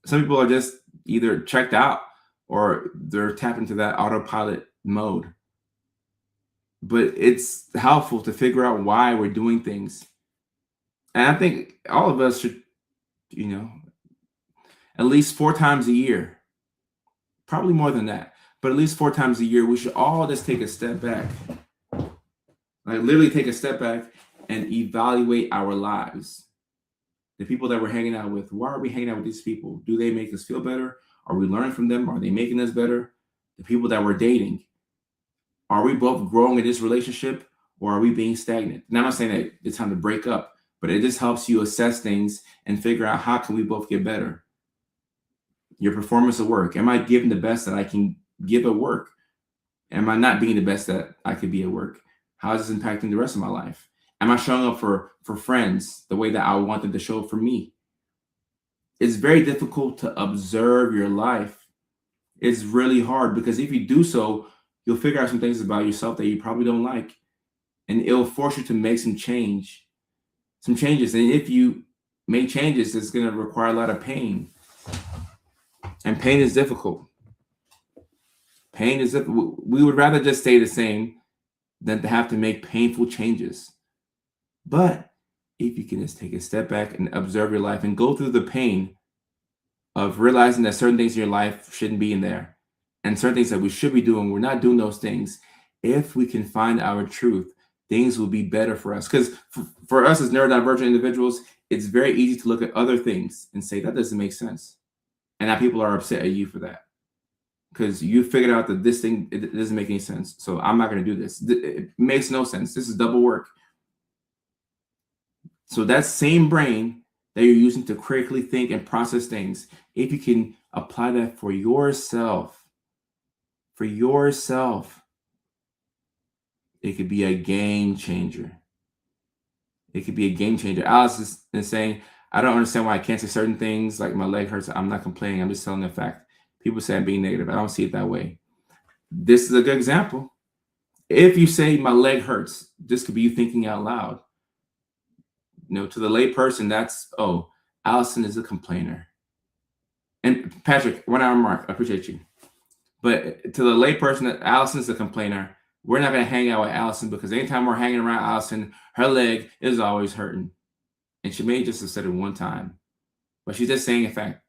Some people are just either checked out or they're tapped into that autopilot mode. But it's helpful to figure out why we're doing things. And I think all of us should, at least 4 times a year, probably more than that, but at least 4 times a year, we should all just take a step back. Like literally take a step back and evaluate our lives. The people that we're hanging out with, why are we hanging out with these people? Do they make us feel better? Are we learning from them? Are they making us better? The people that we're dating, are we both growing in this relationship or are we being stagnant? And I'm not saying that it's time to break up, but it just helps you assess things and figure out how can we both get better. Your performance at work. Am I giving the best that I can give at work? Am I not being the best that I could be at work? How is this impacting the rest of my life? Am I showing up for friends the way that I want them to show up for me? It's very difficult to observe your life. It's really hard because if you do so, you'll figure out some things about yourself that you probably don't like. And it'll force you to make some changes. And if you make changes, it's going to require a lot of pain. And pain is difficult. We would rather just stay the same than to have to make painful changes. But if you can just take a step back and observe your life and go through the pain of realizing that certain things in your life shouldn't be in there and certain things that we should be doing, we're not doing those things. If we can find our truth, things will be better for us. Because for us as neurodivergent individuals, it's very easy to look at other things and say, that doesn't make sense. And now people are upset at you for that. because you figured out that this thing, it doesn't make any sense. So I'm not going to do this. It makes no sense. This is double work. So that same brain that you're using to critically think and process things, if you can apply that for yourself, it could be a game changer. It could be a game changer. Alice is saying, I don't understand why I can't say certain things, like my leg hurts. I'm not complaining. I'm just telling the fact. People say I'm being negative. I don't see it that way. This is a good example. If you say my leg hurts, this could be you thinking out loud. To the lay person, that's, oh, Allison is a complainer. And Patrick, 1 hour mark, I appreciate you. But to the lay person, Allison is a complainer. We're not going to hang out with Allison because anytime we're hanging around Allison, her leg is always hurting. And she may just have said it one time, but she's just saying, in fact,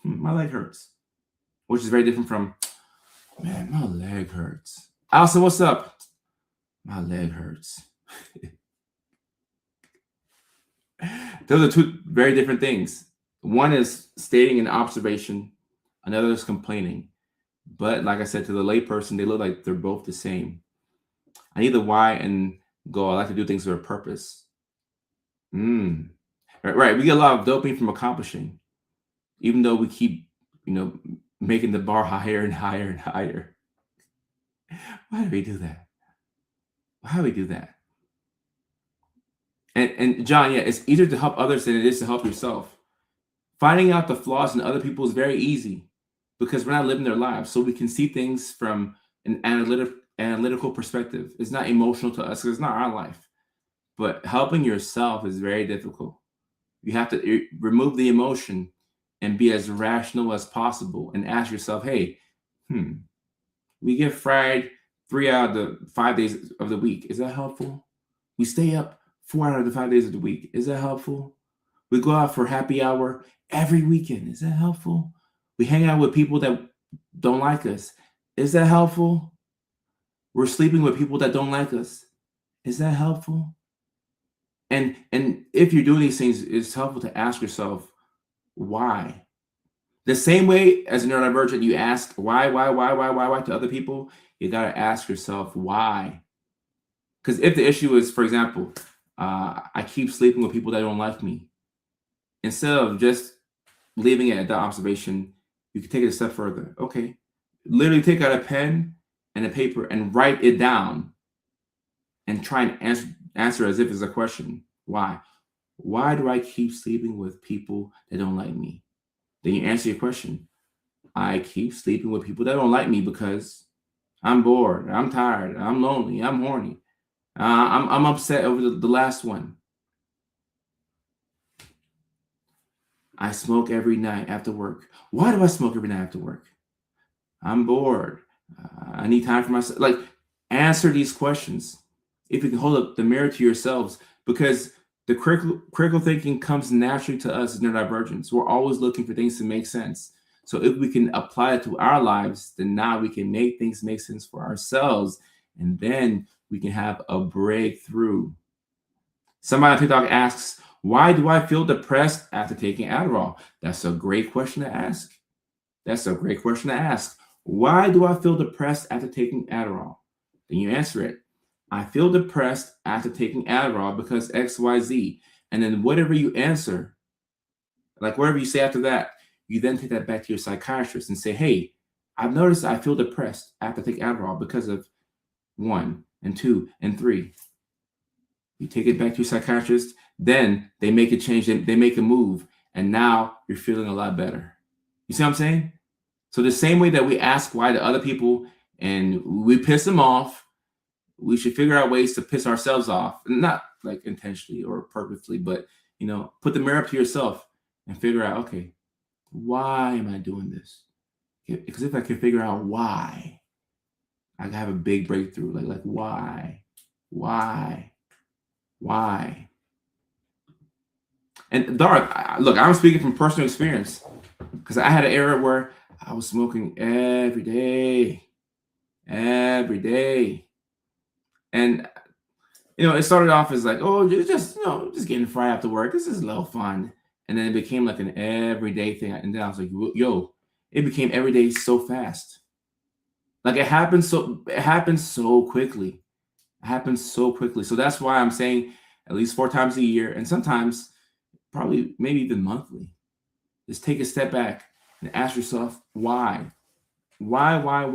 my leg hurts, which is very different from, man, my leg hurts. Allison, what's up? My leg hurts. Those are two very different things. One is stating an observation, another is complaining. But like I said, to the layperson, they look like they're both the same. I need the why and go. I like to do things with a purpose. Right. We get a lot of dopamine from accomplishing, even though we keep, making the bar higher and higher and higher. Why do we do that? Why do we do that? And John, yeah, it's easier to help others than it is to help yourself. Finding out the flaws in other people is very easy because we're not living their lives. So we can see things from an analytical perspective. It's not emotional to us because it's not our life. But helping yourself is very difficult. You have to remove the emotion and be as rational as possible and ask yourself, hey, we get fried 3 out of the 5 days of the week. Is that helpful? We stay up 4 out of the 5 days of the week. Is that helpful? We go out for happy hour every weekend. Is that helpful? We hang out with people that don't like us. Is that helpful? We're sleeping with people that don't like us. Is that helpful? And if you're doing these things, it's helpful to ask yourself, why? The same way as a neurodivergent, you ask why to other people, you got to ask yourself why. Because if the issue is, for example, I keep sleeping with people that don't like me, instead of just leaving it at that observation, you can take it a step further. Okay, literally take out a pen and a paper and write it down and try and answer as if it's a question. Why? Why do I keep sleeping with people that don't like me? Then you answer your question. I keep sleeping with people that don't like me because I'm bored, I'm tired, I'm lonely, I'm horny. I'm upset over the last one. I smoke every night after work. Why do I smoke every night after work? I'm bored. I need time for myself. Like, answer these questions. If you can hold up the mirror to yourselves, because the critical thinking comes naturally to us as neurodivergents. We're always looking for things to make sense. So if we can apply it to our lives, then now we can make things make sense for ourselves. And then we can have a breakthrough. Somebody on TikTok asks, why do I feel depressed after taking Adderall? That's a great question to ask. Why do I feel depressed after taking Adderall? Then you answer it. I feel depressed after taking Adderall because XYZ. And then whatever you answer, like whatever you say after that, you then take that back to your psychiatrist and say, hey, I've noticed I feel depressed after taking Adderall because of 1 and 2 and 3. You take it back to your psychiatrist, then they make a change, they make a move, and now you're feeling a lot better. You see what I'm saying? So the same way that we ask why to other people and we piss them off, we should figure out ways to piss ourselves off, not like intentionally or purposely, but, put the mirror up to yourself and figure out, okay, why am I doing this? Because if I can figure out why, I can have a big breakthrough. Like why? And Dark, look, I'm speaking from personal experience because I had an era where I was smoking every day. And, it started off as like, oh, just getting fried after work. This is a little fun. And then it became like an everyday thing. And then I was like, yo, it became every day so fast. Like it happens so quickly. It happens so quickly. So that's why I'm saying at least 4 times a year, and sometimes probably maybe even monthly. Just take a step back and ask yourself why. Why? Why?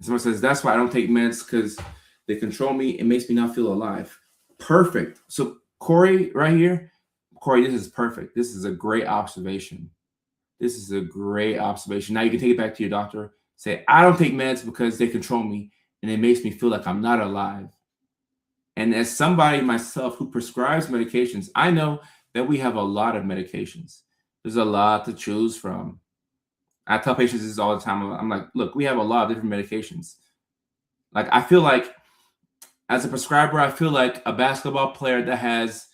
Someone says that's why I don't take meds because they control me. It makes me not feel alive. Perfect. So Corey, right here, Corey, this is perfect. This is a great observation. This is a great observation. Now you can take it back to your doctor. Say, I don't take meds because they control me and it makes me feel like I'm not alive. And as somebody myself who prescribes medications, I know that we have a lot of medications. There's a lot to choose from. I tell patients this all the time. I'm like, look, we have a lot of different medications. Like, I feel like as a prescriber, I feel like a basketball player that has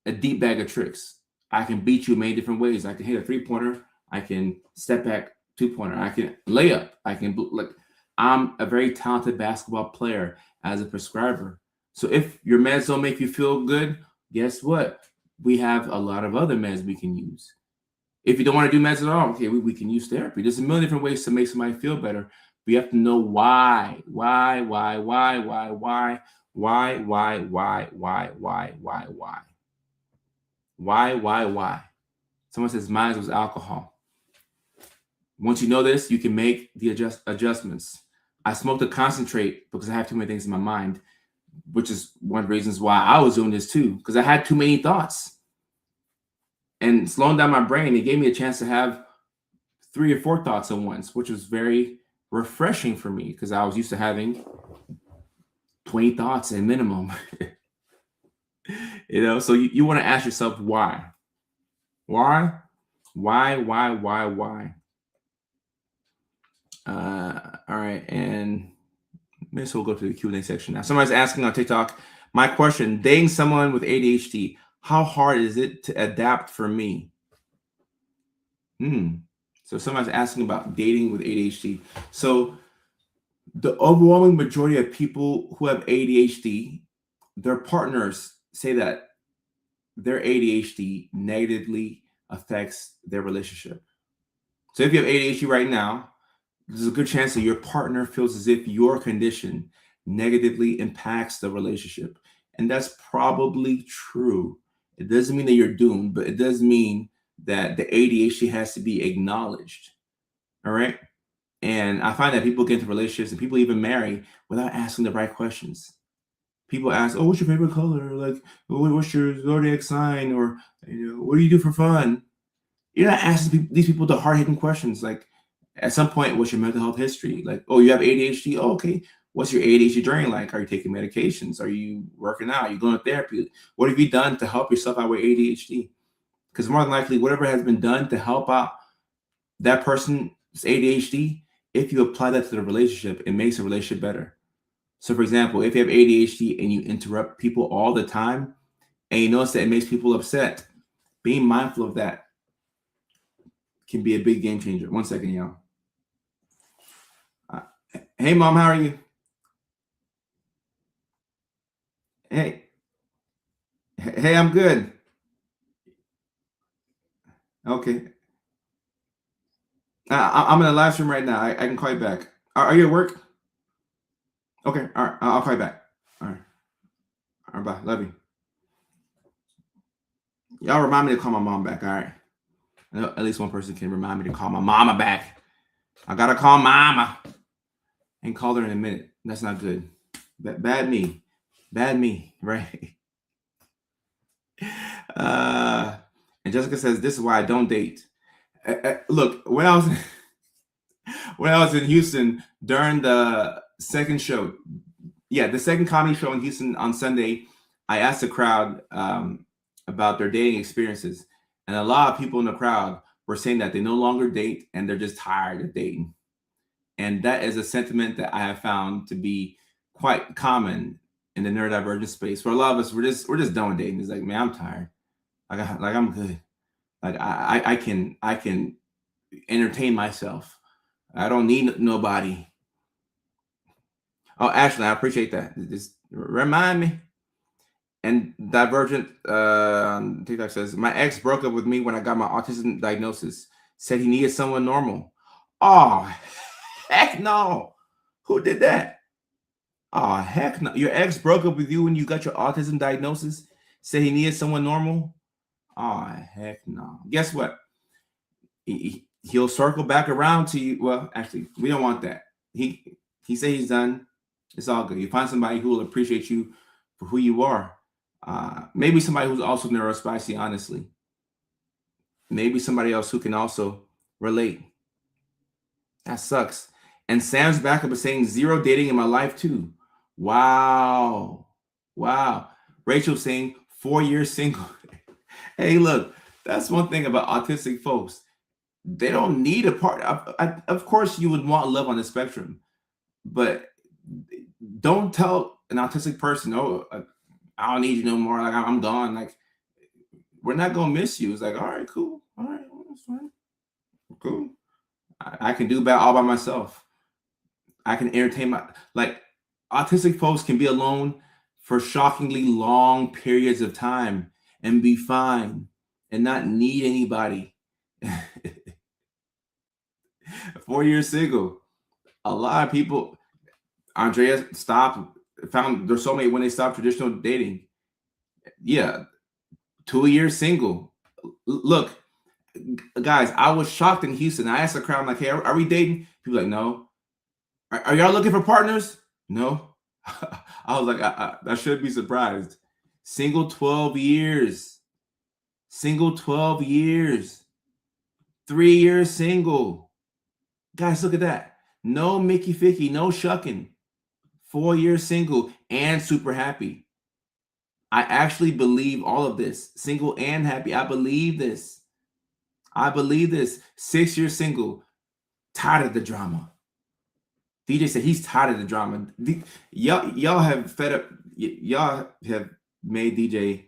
a deep bag of tricks. I can beat you in many different ways. I can hit a 3-pointer. I can step back 2-pointer. I can lay up. I can like. I'm a very talented basketball player as a prescriber. So if your meds don't make you feel good, guess what? We have a lot of other meds we can use. If you don't want to do meds at all, okay, we can use therapy. There's a million different ways to make somebody feel better. But you have to know why. Why? Someone says mine was alcohol. Once you know this, you can make the adjustments. I smoked a concentrate because I have too many things in my mind, which is one of the reasons why I was doing this too, because I had too many thoughts. And slowing down my brain, it gave me a chance to have 3 or 4 thoughts at once, which was very refreshing for me because I was used to having 20 thoughts at minimum. So you want to ask yourself why? Why? All right, and maybe we'll go to the Q&A section now. Somebody's asking on TikTok, my question, dating someone with ADHD, how hard is it to adapt for me? So somebody's asking about dating with ADHD. So the overwhelming majority of people who have ADHD, their partners say that their ADHD negatively affects their relationship. So if you have ADHD right now, there's a good chance that your partner feels as if your condition negatively impacts the relationship. And that's probably true. It doesn't mean that you're doomed, but it does mean that the ADHD has to be acknowledged. All right. And I find that people get into relationships and people even marry without asking the right questions. People ask, "Oh, what's your favorite color? Like, what's your zodiac sign? Or what do you do for fun?" You're not asking these people the hard-hitting questions. Like, at some point, what's your mental health history? Like, oh, you have ADHD. Oh, okay. What's your ADHD journey like? Are you taking medications? Are you working out? Are you going to therapy? What have you done to help yourself out with ADHD? Because more than likely, whatever has been done to help out that person's ADHD, if you apply that to the relationship, it makes the relationship better. So, for example, if you have ADHD and you interrupt people all the time, and you notice that it makes people upset, being mindful of that can be a big game changer. 1 second, y'all. Hey, Mom, how are you? Hey, I'm good. Okay. I'm in a live stream right now. I can call you back. Are you at work? Okay. All right. I'll call you back. All right. All right. Bye. Love you. Y'all remind me to call my mom back. All right. At least one person can remind me to call my mama back. I gotta call mama and call her in a minute. That's not good. Bad me. Right? And Jessica says, "This is why I don't date." Look, when I was in Houston during the second show, the second comedy show in Houston on Sunday, I asked the crowd about their dating experiences, and a lot of people in the crowd were saying that they no longer date and they're just tired of dating. And that is a sentiment that I have found to be quite common in the neurodivergent space. For a lot of us, we're just done with dating. It's like, man, I'm tired. Like I'm good. Like I can entertain myself. I don't need nobody. Oh, Ashley, I appreciate that. Just remind me. And Divergent on TikTok says, my ex broke up with me when I got my autism diagnosis. Said he needed someone normal. Oh, heck no. Who did that? Oh, heck no. Your ex broke up with you when you got your autism diagnosis? Said he needed someone normal? Oh, heck no. Guess what? He'll circle back around to you. Well, actually, we don't want that. He said he's done. It's all good. You find somebody who will appreciate you for who you are. Maybe somebody who's also neurospicy, honestly. Maybe somebody else who can also relate. That sucks. And Sam's backup is saying 0 dating in my life too. Wow. Wow. Rachel saying 4 years single. Hey, look, that's one thing about autistic folks. They don't need a partner. Of course, you would want love on the spectrum, but don't tell an autistic person, "Oh, I don't need you no more. Like I'm gone. Like we're not gonna miss you." It's like, all right, cool, all right, well, that's fine, cool. I can do that all by myself. I can entertain my like autistic folks can be alone for shockingly long periods of time and be fine and not need anybody. 4 years single. A lot of people, Andrea found their soulmate when they stopped traditional dating. Yeah, 2 years single. Look, guys, I was shocked in Houston. I asked the crowd, I'm like, hey, are we dating? People like, no. Are y'all looking for partners? No. I was like, I should be surprised. Single 12 years. Single 12 years. 3 years single. Guys, look at that. No Mickey Ficky, no shucking. 4 years single and super happy. I actually believe all of this. Single and happy. I believe this. I believe this. 6 years single. Tired of the drama. DJ said he's tired of the drama. Y'all have fed up. Y'all have made DJ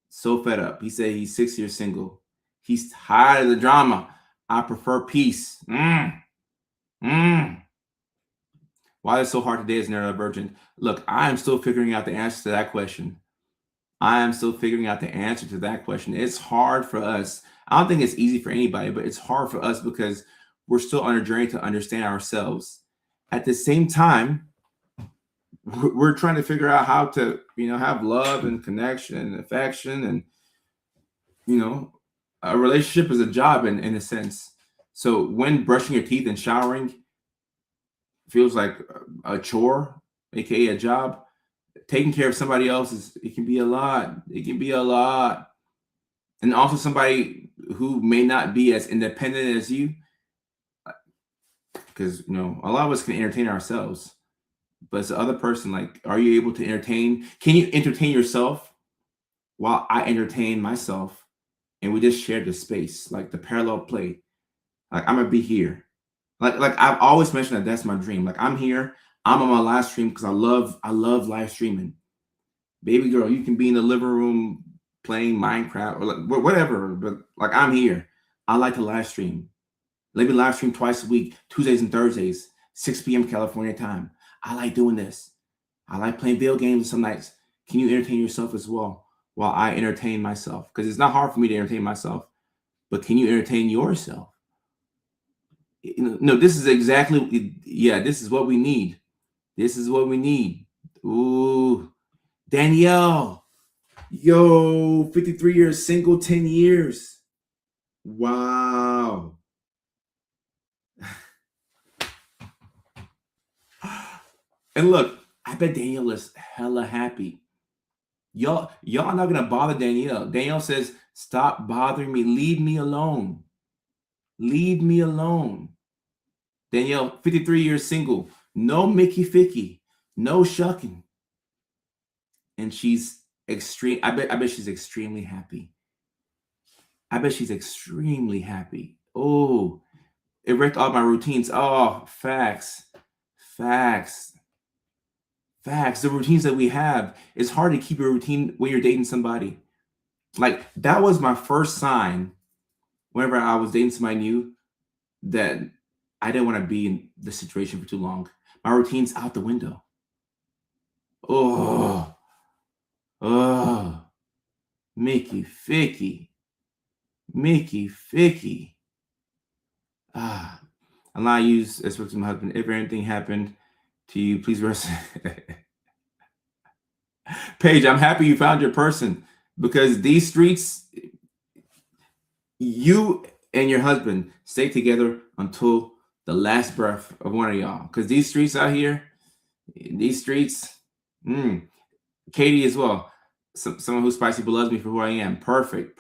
so fed up. He said he's 6 years single. He's tired of the drama. I prefer peace. Why is it so hard today as neurodivergent? Look, I am still figuring out the answer to that question. I am still figuring out the answer to that question. It's hard for us. I don't think it's easy for anybody, but it's hard for us because we're still on a journey to understand ourselves. At the same time, we're trying to figure out how to, have love and connection and affection, and a relationship is a job in a sense. So when brushing your teeth and showering feels like a chore, aka a job, taking care of somebody else it can be a lot. It can be a lot. And also somebody who may not be as independent as you, because a lot of us can entertain ourselves, but it's the other person. Like, are you able to entertain? Can you entertain yourself while I entertain myself? And we just share the space, like the parallel play. Like I'm gonna be here. Like I've always mentioned that that's my dream. Like I'm here. I'm on my live stream because I love live streaming. Baby girl, you can be in the living room playing Minecraft or like whatever, but like I'm here. I like to live stream. Let me live stream twice a week, Tuesdays and Thursdays, 6 p.m. California time. I like doing this. I like playing video games some nights. Can you entertain yourself as well while I entertain myself? Because it's not hard for me to entertain myself, but can you entertain yourself? No, this is exactly, this is what we need. This is what we need. Ooh, Danielle, yo, 53 years single, 10 years. Wow. And look, I bet Danielle is hella happy. Y'all not gonna bother Danielle. Danielle says, stop bothering me. Leave me alone. Leave me alone. Danielle, 53 years single. No Mickey Ficky. No shucking. And she's extreme. I bet she's extremely happy. I bet she's extremely happy. Oh, it wrecked all my routines. Oh, facts. The routines that we have, it's hard to keep a routine when you're dating somebody. Like that was my first sign whenever I was dating somebody new that I didn't want to be in the situation for too long. My routine's out the window. Oh, Mickey Ficky. Mickey Ficky. Ah. Allah use especially to my husband. If anything happened to you, please rest. Paige, I'm happy you found your person because these streets, you and your husband stay together until the last breath of one of y'all. Because these streets out here, Katie as well. Someone who's spicy but loves me for who I am. Perfect.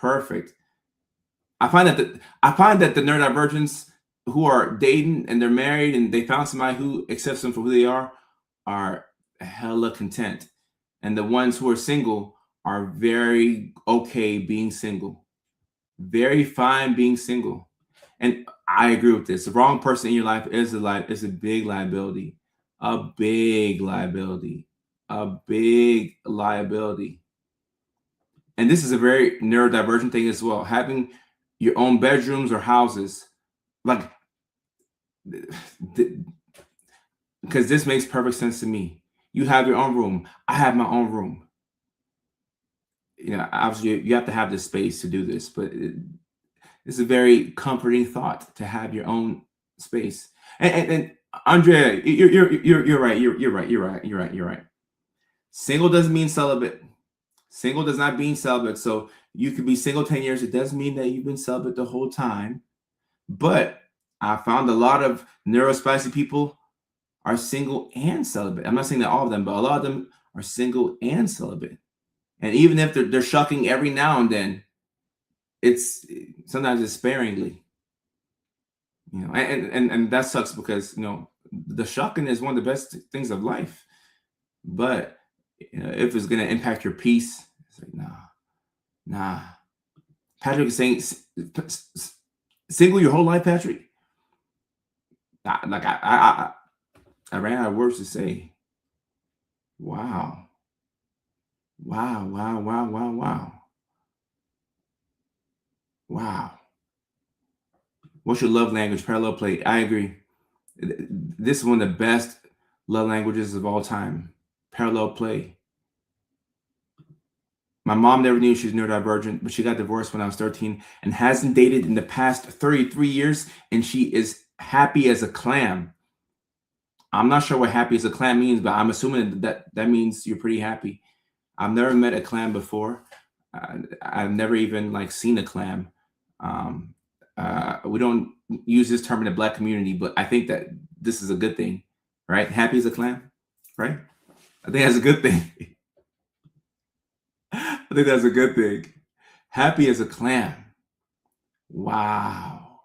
I find that the neurodivergents who are dating and they're married and they found somebody who accepts them for who they are hella content. And the ones who are single are very okay being single. Very fine being single. And I agree with this. The wrong person in your life is a big liability. A big liability. And this is a very neurodivergent thing as well. Having your own bedrooms or houses, like, because this makes perfect sense to me. You have your own room. I have my own room. Obviously you have to have the space to do this, but it's a very comforting thought to have your own space. And Andrea, you're right. You're right. Single doesn't mean celibate. Single does not mean celibate. So you could be single 10 years. It doesn't mean that you've been celibate the whole time. But I found a lot of neurospicy people are single and celibate. I'm not saying that all of them, but a lot of them are single and celibate. And even if they're shucking every now and then, sometimes it's sparingly. And that sucks because the shucking is one of the best things of life. But if it's gonna impact your peace, it's like nah. Patrick is saying single your whole life, Patrick. I ran out of words to say. Wow. What's your love language? Parallel play. I agree. This is one of the best love languages of all time. Parallel play. My mom never knew she was neurodivergent, but she got divorced when I was 13 and hasn't dated in the past 33 years, and she is happy as a clam. I'm not sure what happy as a clam means, but I'm assuming that means you're pretty happy. I've never met a clam before. I've never even seen a clam. We don't use this term in the Black community, but I think that this is a good thing, right? Happy as a clam, right? I think that's a good thing. I think that's a good thing. Happy as a clam. Wow.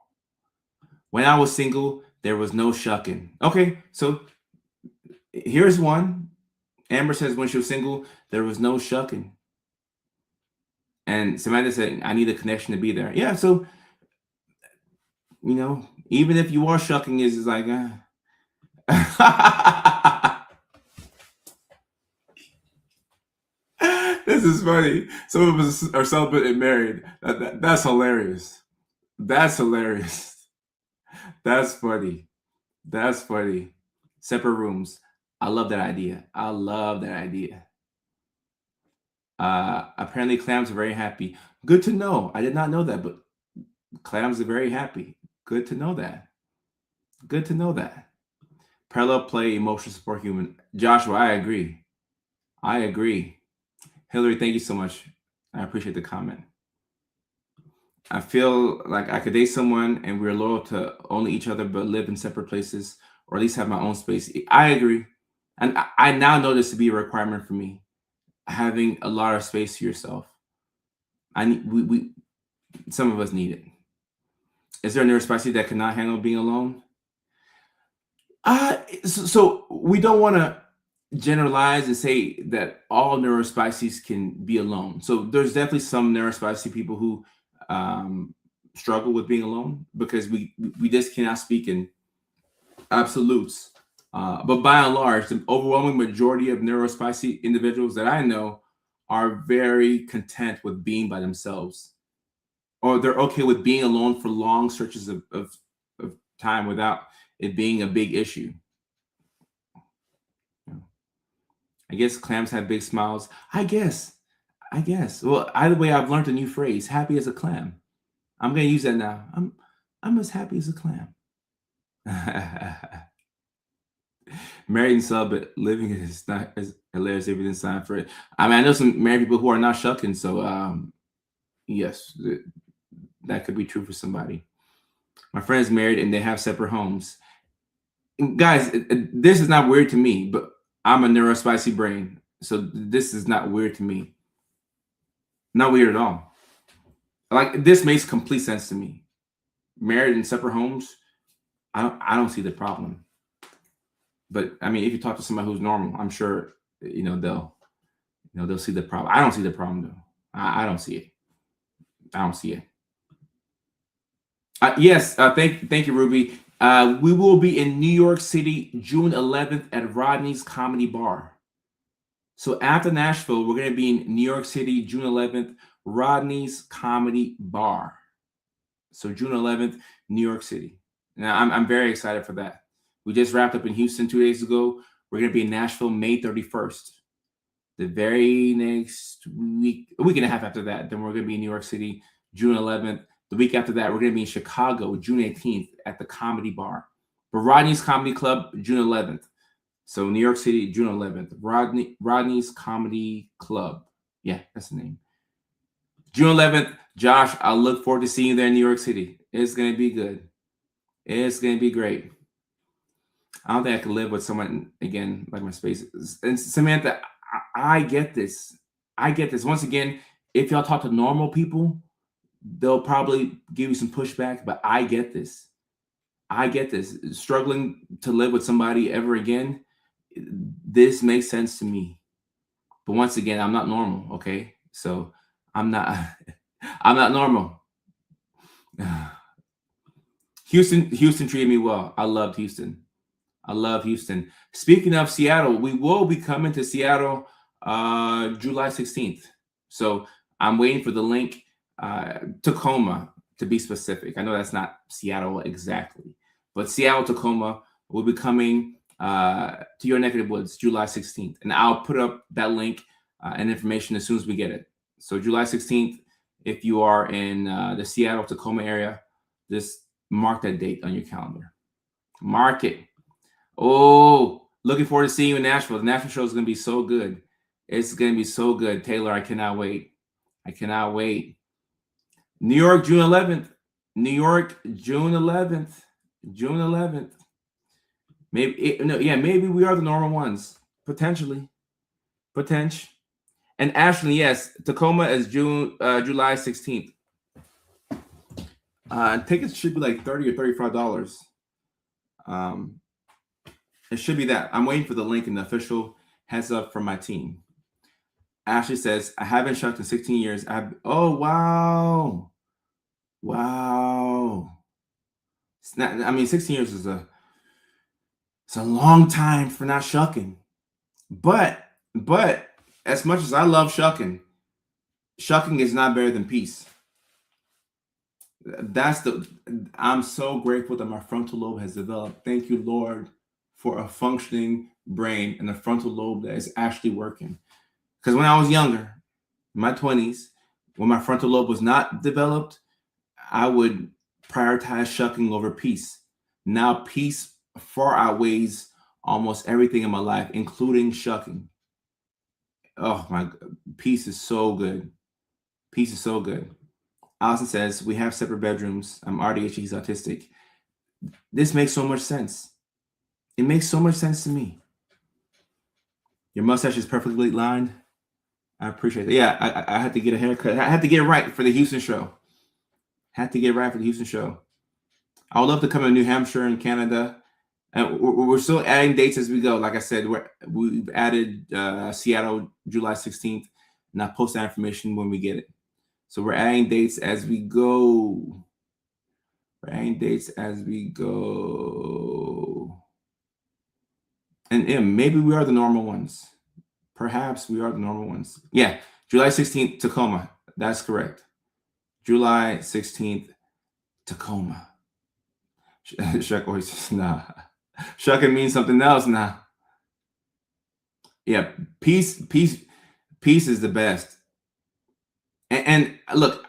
When I was single, there was no shucking. Okay, so here's one. Amber says when she was single, there was no shucking. And Samantha said, I need a connection to be there. Yeah, so, even if you are shucking, it's like, This is funny. Some of us are celibate and married. That's hilarious. That's hilarious. That's funny. Separate rooms. I love that idea. Apparently clams are very happy. Good to know. I did not know that, but clams are very happy. Good to know that. Parallel play, emotional support, human. Joshua, I agree. Hillary, thank you so much. I appreciate the comment. I feel like I could date someone and we're loyal to only each other, but live in separate places, or at least have my own space. I agree. And I now know this to be a requirement for me, having a lot of space to yourself. Some of us need it. Is there a neurospicy that cannot handle being alone? So we don't want to generalize and say that all neurospicies can be alone. So there's definitely some neurospicy people who struggle with being alone, because we just cannot speak in absolutes. But by and large, the overwhelming majority of neurospicy individuals that I know are very content with being by themselves, or they're okay with being alone for long stretches of time without it being a big issue. I guess clams have big smiles. I guess. I guess. Well, either way, I've learned a new phrase: happy as a clam. I'm gonna use that now. I'm as happy as a clam. Married and sub, but living is not as hilarious if you didn't sign for it. I mean, I know some married people who are not shucking, so yes, that could be true for somebody. My friend's married and they have separate homes. Guys, this is not weird to me, but I'm a neurospicy brain, so this is not weird to me. Not weird at all. Like, this makes complete sense to me. Married in separate homes, I don't see the problem. But I mean, if you talk to somebody who's normal, I'm sure they'll see the problem. I don't see the problem though. I don't see it. I don't see it. Yes, thank you, Ruby. We will be in New York City June 11th at Rodney's Comedy Bar. So after Nashville, we're going to be in New York City June 11th, Rodney's Comedy Bar. So June 11th, New York City. Now I'm very excited for that. We just wrapped up in Houston 2 days ago. We're going to be in Nashville May 31st. The very next week, a week and a half after that, then we're going to be in New York City June 11th. The week after that, we're going to be in Chicago June 18th at the Comedy Bar. But Rodney's Comedy Club, June 11th. So New York City, June 11th. Rodney's Comedy Club. Yeah, that's the name. June 11th, Josh, I look forward to seeing you there in New York City. It's going to be good. It's going to be great. I don't think I could live with someone, again, like my space. And Samantha, I get this. I get this. Once again, if y'all talk to normal people, they'll probably give you some pushback, but I get this. I get this. Struggling to live with somebody ever again, this makes sense to me. But once again, I'm not normal, okay? So I'm not normal. Houston treated me well. I loved Houston. I love Houston. Speaking of Seattle, we will be coming to Seattle July 16th. So I'm waiting for the link. Tacoma, to be specific. I know that's not Seattle exactly, but Seattle, Tacoma will be coming to your neck of the woods July 16th. And I'll put up that link and information as soon as we get it. So July 16th, if you are in the Seattle, Tacoma area, just mark that date on your calendar. Mark it. Oh, looking forward to seeing you in Nashville. The Nashville show is going to be so good. It's going to be so good. Taylor, I cannot wait. I cannot wait. New York, June 11th. New York, June 11th. June 11th. Maybe we are the normal ones. Potentially. And Ashley, yes, Tacoma is July 16th. Tickets should be like $30 or $35. It should be that. I'm waiting for the link and the official heads up from my team. Ashley says, I haven't shucked in 16 years. Oh, wow. Wow. 16 years is a long time for not shucking. But as much as I love shucking is not better than peace. I'm so grateful that my frontal lobe has developed. Thank you, Lord, for a functioning brain and a frontal lobe that is actually working. Because when I was younger, in my 20s, when my frontal lobe was not developed, I would prioritize shucking over peace. Now peace far outweighs almost everything in my life, including shucking. Oh my, peace is so good. Peace is so good. Allison says, we have separate bedrooms. I'm AuDHD, he's autistic. This makes so much sense. It makes so much sense to me. Your mustache is perfectly lined. I appreciate that. Yeah, I had to get a haircut. I had to get it right for the Houston show. I would love to come to New Hampshire and Canada. And we're still adding dates as we go. Like I said, we've added Seattle, July 16th. And I'll post that information when we get it. So we're adding dates as we go. And yeah, maybe we are the normal ones. Perhaps we are the normal ones. Yeah, July 16th, Tacoma. That's correct. July 16th, Tacoma. Shuck always says, nah. Shucking means something else now. Yeah, peace is the best. And look,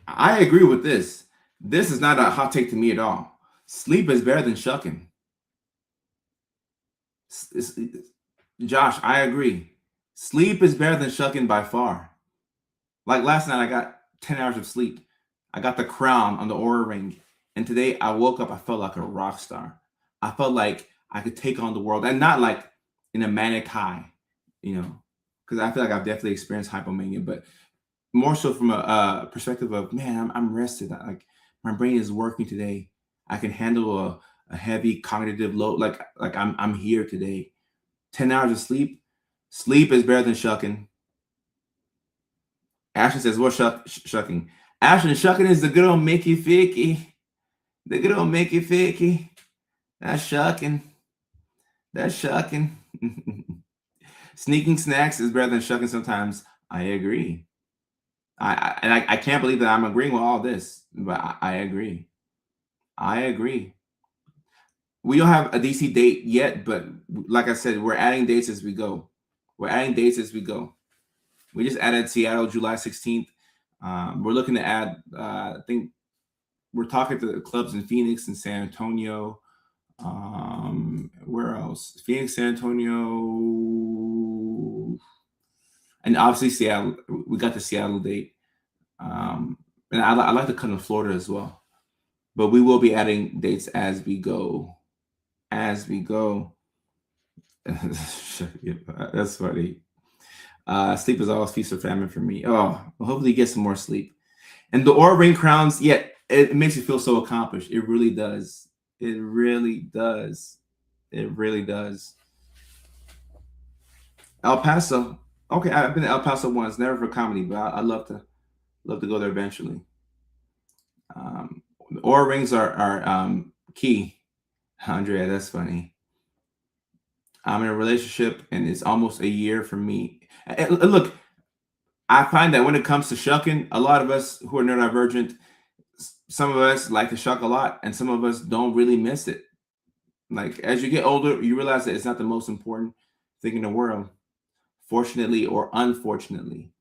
I agree with this. This is not a hot take to me at all. Sleep is better than shucking. Josh, I agree. Sleep is better than shucking by far. Like last night, I got 10 hours of sleep. I got the crown on the Aura ring. And today I woke up, I felt like a rock star. I felt like I could take on the world, and not like in a manic high, because I feel like I've definitely experienced hypomania, but more so from a perspective of, man, I'm rested. Like my brain is working today. I can handle a heavy cognitive load. Like I'm here today. 10 hours of sleep. Sleep is better than shucking. Ashton says, what's shucking? Ashton, shucking is the good old Mickey Ficky. The good old Mickey Ficky. That's shucking. That's shucking. Sneaking snacks is better than shucking sometimes. I agree. I can't believe that I'm agreeing with all this, but I agree. I agree. We don't have a DC date yet, but like I said, we're adding dates as we go. We're adding dates as we go. We just added Seattle, July 16th. We're looking to add, I think we're talking to the clubs in Phoenix and San Antonio. Where else? Phoenix, San Antonio, and obviously Seattle. We got the Seattle date. And I like to come to Florida as well. But we will be adding dates as we go. As we go. That's funny. Sleep is always feast or famine for me. Oh, well, hopefully you get some more sleep. And the Aura Ring crowns, yeah, it makes you feel so accomplished. It really does. It really does. It really does. El Paso. Okay, I've been to El Paso once, never for comedy, but I'd love to go there eventually. Aura rings are key. Andrea, that's funny. I'm in a relationship and it's almost a year for me. And look, I find that when it comes to shucking, a lot of us who are neurodivergent, some of us like to shuck a lot, and some of us don't really miss it. Like as you get older, you realize that it's not the most important thing in the world, fortunately or unfortunately.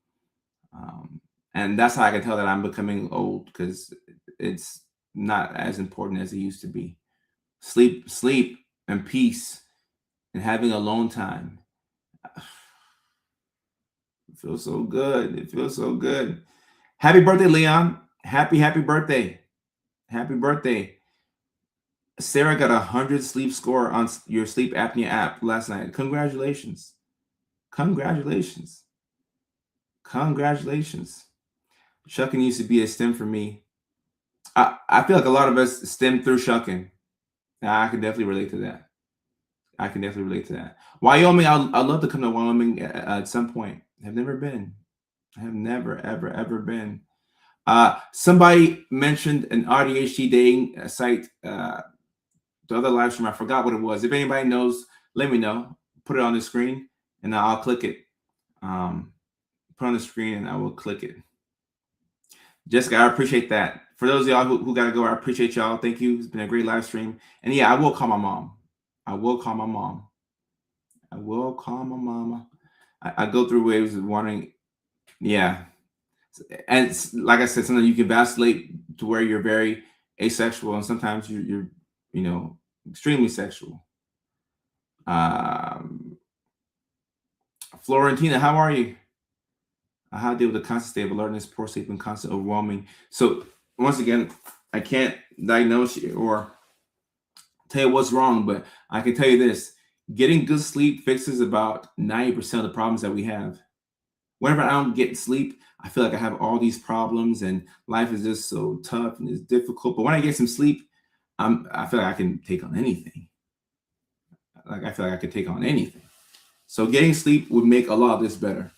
And that's how I can tell that I'm becoming old, because it's not as important as it used to be. Sleep, and peace, and having alone time. It feels so good. It feels so good. Happy birthday, Leon. Happy birthday. Happy birthday. Sarah got 100 sleep score on your sleep apnea app last night. Congratulations. Congratulations. Congratulations. Shucking used to be a stem for me. I feel like a lot of us stem through shucking. I can definitely relate to that. I can definitely relate to that. Wyoming, I'd love to come to Wyoming at some point. I've never been. I have never, ever been. Somebody mentioned an AuDHD dating site, the other live stream. I forgot what it was. If anybody knows, let me know. Put it on the screen and I'll click it. Put on the screen and I will click it. Jessica, I appreciate that. For those of y'all who got to go, I appreciate y'all. Thank you. It's been a great live stream. And yeah, I will call my mom. I will call my mom. I will call my mama. I go through waves of wanting, yeah. And like I said, sometimes you can vacillate to where you're very asexual, and sometimes you're extremely sexual. Florentina, how are you? How to deal with the constant state of alertness, poor sleep, and constant overwhelming. So once again, I can't diagnose you or tell you what's wrong, but I can tell you this: getting good sleep fixes about 90% of the problems that we have. Whenever I don't get sleep, I feel like I have all these problems and life is just so tough and it's difficult. But when I get some sleep, I feel like I can take on anything. Like I feel like I could take on anything. So getting sleep would make a lot of this better.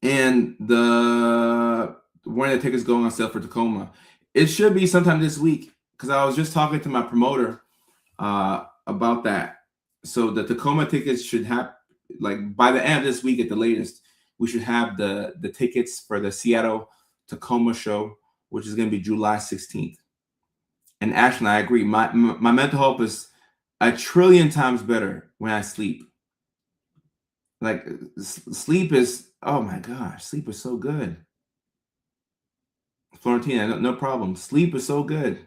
And when the tickets going on sale for Tacoma, it should be sometime this week, because I was just talking to my promoter about that. So the Tacoma tickets should have, like, by the end of this week at the latest, we should have the tickets for the Seattle Tacoma show, which is going to be July 16th. And actually, I agree. My mental health is a trillion times better when I sleep. Like sleep is, oh my gosh, sleep is so good. Florentina, no problem. Sleep is so good.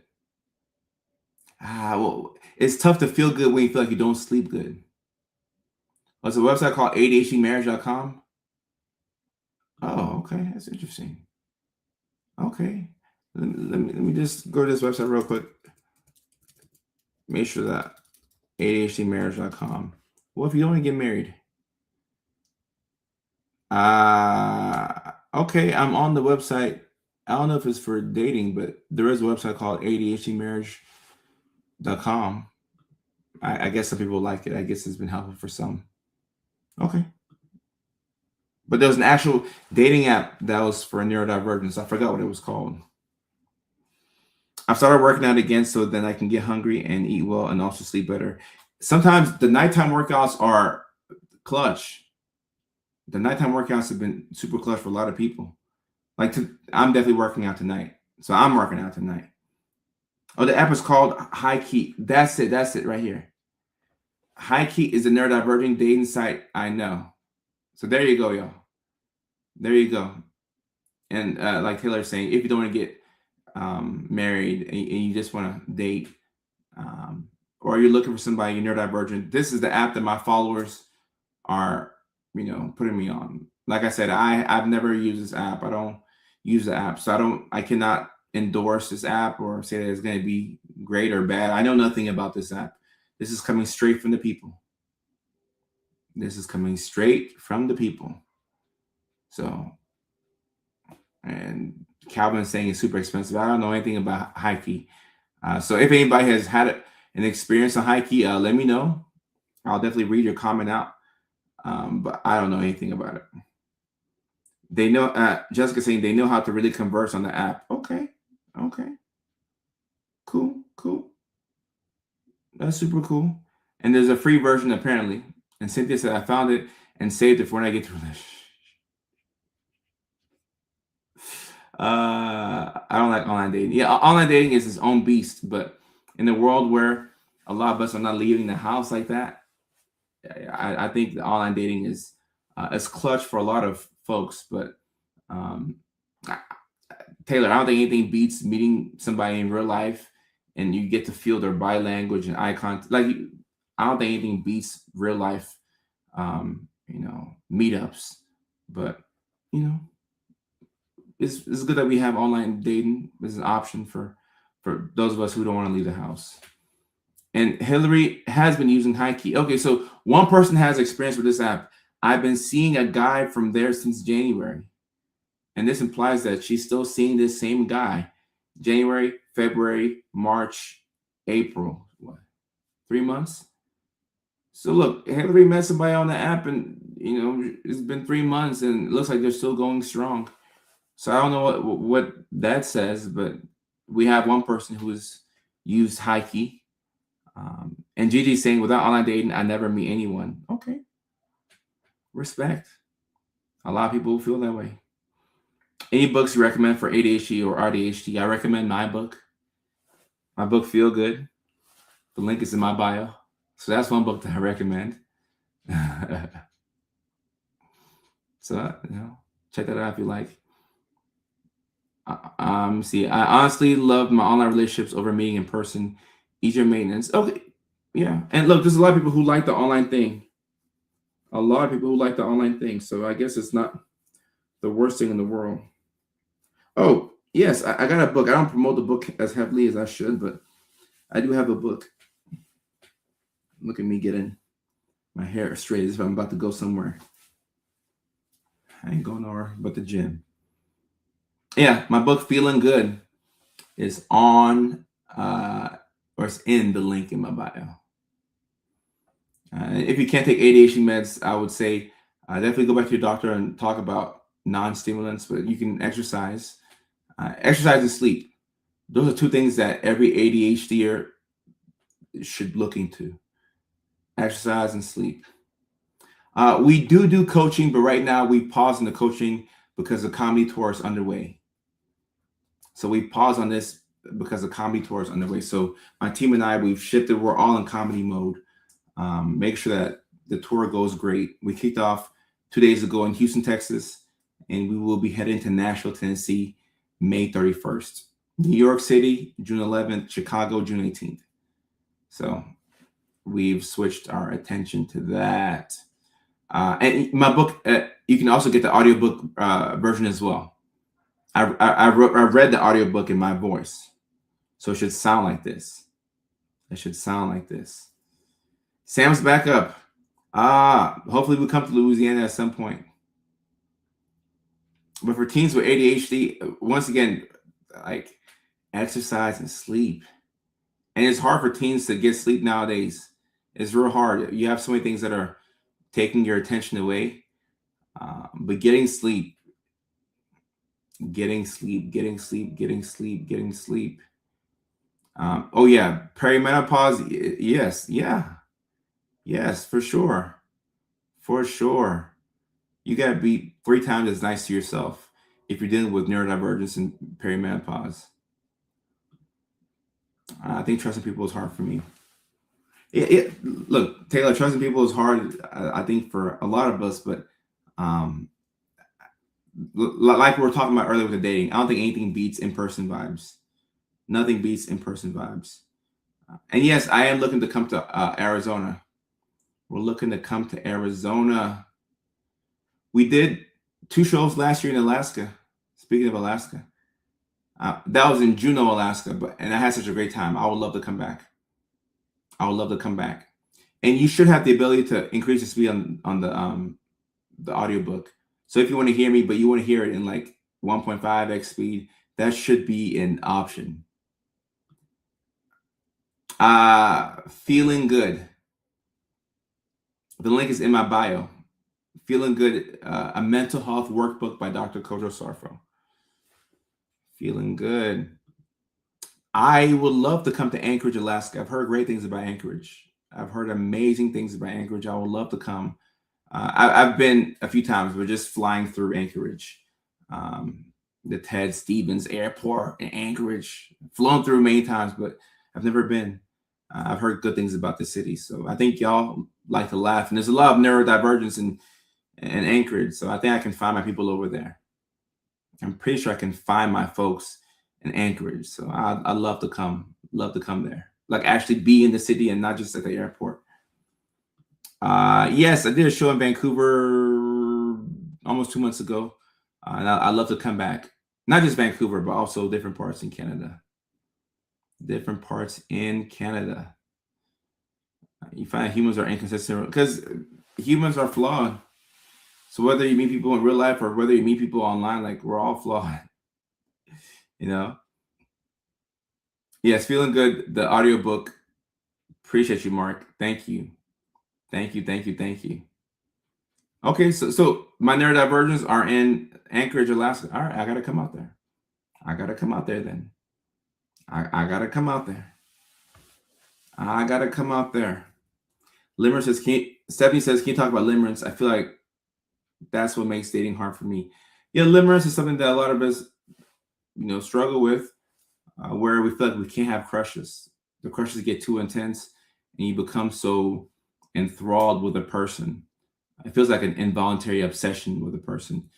Well, it's tough to feel good when you feel like you don't sleep good. There's a website called ADHDmarriage.com. Oh, okay. That's interesting. Okay. Let me just go to this website real quick. Make sure that ADHDmarriage.com. Well, if you don't want to get married. Okay. I'm on the website. I don't know if it's for dating, but there is a website called ADHDmarriage.com. I guess some people like it. I guess it's been helpful for some. Okay. But there was an actual dating app that was for neurodivergence. I forgot what it was called. I've started working out again so then I can get hungry and eat well and also sleep better. Sometimes the nighttime workouts are clutch. The nighttime workouts have been super clutch for a lot of people. I'm definitely working out tonight. So I'm working out tonight. Oh, the app is called High Key. That's it. That's it right here. High Key is a neurodivergent dating site. I know. So there you go, y'all. There you go. And like Taylor's saying, if you don't want to get married and you just want to date, or you're looking for somebody, you're neurodivergent, this is the app that my followers are, putting me on. Like I said, I've never used this app. I don't use the app, so I cannot endorse this app or say that it's going to be great or bad. I know nothing about this app. This is coming straight from the people. This is coming straight from the people. So, and Calvin is saying it's super expensive. I don't know anything about High Key. So if anybody has had an experience on High Key, let me know. I'll definitely read your comment out. But I don't know anything about it. They know, Jessica saying they know how to really converse on the app. Okay. Cool. That's super cool. And there's a free version apparently. And Cynthia said, I found it and saved it for when I get to this. I don't like online dating. Yeah, online dating is its own beast, but in a world where a lot of us are not leaving the house like that, I think the online dating is clutch for a lot of folks. But Taylor, I don't think anything beats meeting somebody in real life and you get to feel their body language and eye contact. I don't think anything beats real life, meetups. But it's good that we have online dating as an option for those of us who don't want to leave the house. And Hillary has been using High Key. Okay, so one person has experience with this app. I've been seeing a guy from there since January. And this implies that she's still seeing this same guy. January, February, March, April. What? 3 months? So look, Hillary met somebody on the app and, it's been 3 months and it looks like they're still going strong. So I don't know what that says, but we have one person who has used High Key. And Gigi's saying, without online dating, I never meet anyone. Okay. Respect. A lot of people feel that way. Any books you recommend for ADHD or AuDHD? I recommend my book. My book, Feel Good. The link is in my bio. So that's one book that I recommend. So, check that out if you like. See, I honestly love my online relationships over meeting in person. Easier maintenance. Okay. Yeah. And look, there's a lot of people who like the online thing. So I guess it's not the worst thing in the world. Oh, yes. I got a book. I don't promote the book as heavily as I should, but I do have a book. Look at me getting my hair straight as if I'm about to go somewhere. I ain't going nowhere but the gym. Yeah, my book, Feeling Good, is on, or it's in the link in my bio. If you can't take ADHD meds, I would say definitely go back to your doctor and talk about non-stimulants, but you can exercise. Exercise and sleep. Those are two things that every ADHDer should look into. Exercise and sleep. We do coaching, but right now we pause on the coaching because the comedy tour is underway. So we pause on this because the comedy tour is underway. So my team and I, we've shifted. We're all in comedy mode. Make sure that the tour goes great. We kicked off 2 days ago in Houston, Texas, and we will be heading to Nashville, Tennessee May 31st. New York City, June 11th. Chicago, June 18th. So we've switched our attention to that. And my book, you can also get the audiobook version as well. I read the audiobook in my voice. So it should sound like this. It should sound like this. Sam's back up. Hopefully we come to Louisiana at some point. But for teens with ADHD, once again, like exercise and sleep. And it's hard for teens to get sleep nowadays. It's real hard. You have so many things that are taking your attention away. But getting sleep. Oh yeah, perimenopause. Yes, for sure. You gotta be 3 times as nice to yourself if you're dealing with neurodivergence and perimenopause. I think trusting people is hard for me. Look, Taylor, trusting people is hard, I think, for a lot of us, but like we were talking about earlier with the dating, I don't think anything beats in-person vibes. Nothing beats in-person vibes. And yes, I am looking to come to Arizona. We're looking to come to Arizona. We did 2 shows last year in Alaska. Speaking of Alaska, that was in Juneau, Alaska, and I had such a great time. I would love to come back. And you should have the ability to increase the speed on the audiobook. So if you want to hear me, but you want to hear it in like 1.5x speed, that should be an option. Feeling good. The link is in my bio. Feeling Good, a mental health workbook by Dr. Kojo Sarfo. Feeling good. I would love to come to Anchorage, Alaska. I've heard great things about Anchorage. I've heard amazing things about Anchorage. I would love to come. I've been a few times. We're just flying through Anchorage. The Ted Stevens Airport in Anchorage. Flown through many times, but I've never been. I've heard good things about the city. So I think y'all like to laugh. And there's a lot of neurodivergence in Anchorage. So I think I can find my people over there. I'm pretty sure I can find my folks in Anchorage. So I'd love to come there. Like actually be in the city and not just at the airport. Yes, I did a show in Vancouver almost 2 months ago. And I'd love to come back. Not just Vancouver, but also different parts in Canada. You find humans are inconsistent because humans are flawed. So whether you meet people in real life or whether you meet people online, like we're all flawed. Yes, Feeling Good, the audiobook. Appreciate you, Mark. Thank you. Okay, so my neurodivergents are in Anchorage, Alaska. All right, I gotta come out there. I gotta come out there. Limerence says, Stephanie says, can you talk about limerence? I feel like that's what makes dating hard for me. Yeah, limerence is something that a lot of us, struggle with, where we feel like we can't have crushes. The crushes get too intense, and you become so enthralled with a person. It feels like an involuntary obsession with a person.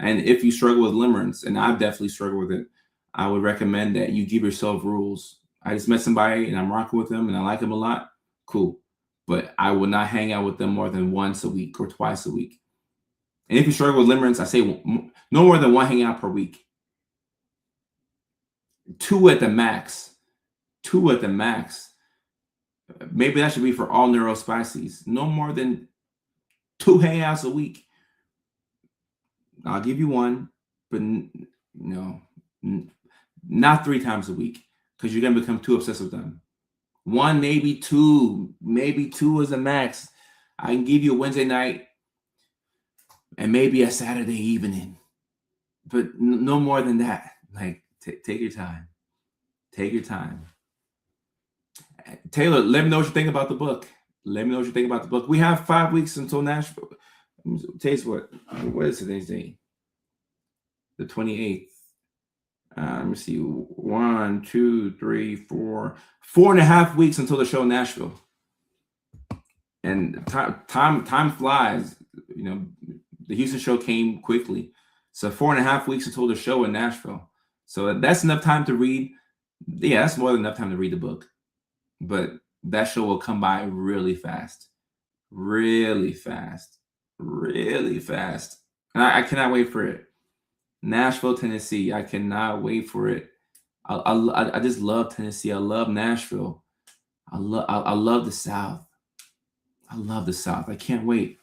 And if you struggle with limerence, and I've definitely struggled with it, I would recommend that you give yourself rules. I just met somebody and I'm rocking with them and I like them a lot. Cool. But I will not hang out with them more than once a week or twice a week. And if you struggle with limerence, I say no more than 1 hangout per week. 2 at the max. Maybe that should be for all neurospices. No more than 2 hangouts a week. I'll give you 1, but no, not 3 times a week, because you're going to become too obsessed with them. 1, maybe 2 is the max. I can give you a Wednesday night and maybe a Saturday evening, but no more than that. Like, take your time. Taylor, let me know what you think about the book. We have 5 weeks until Nashville. Tell you what is today's date? The 28th. Let me see. 1, 2, 3, 4. 4.5 weeks until the show in Nashville. And time flies. The Houston show came quickly. So 4.5 weeks until the show in Nashville. So that's enough time to read. Yeah, that's more than enough time to read the book. But that show will come by really fast. Really fast. Really fast. And I cannot wait for it. Nashville, Tennessee. I cannot wait for it. I just love Tennessee. I love Nashville. I love the South. I love the South. I can't wait.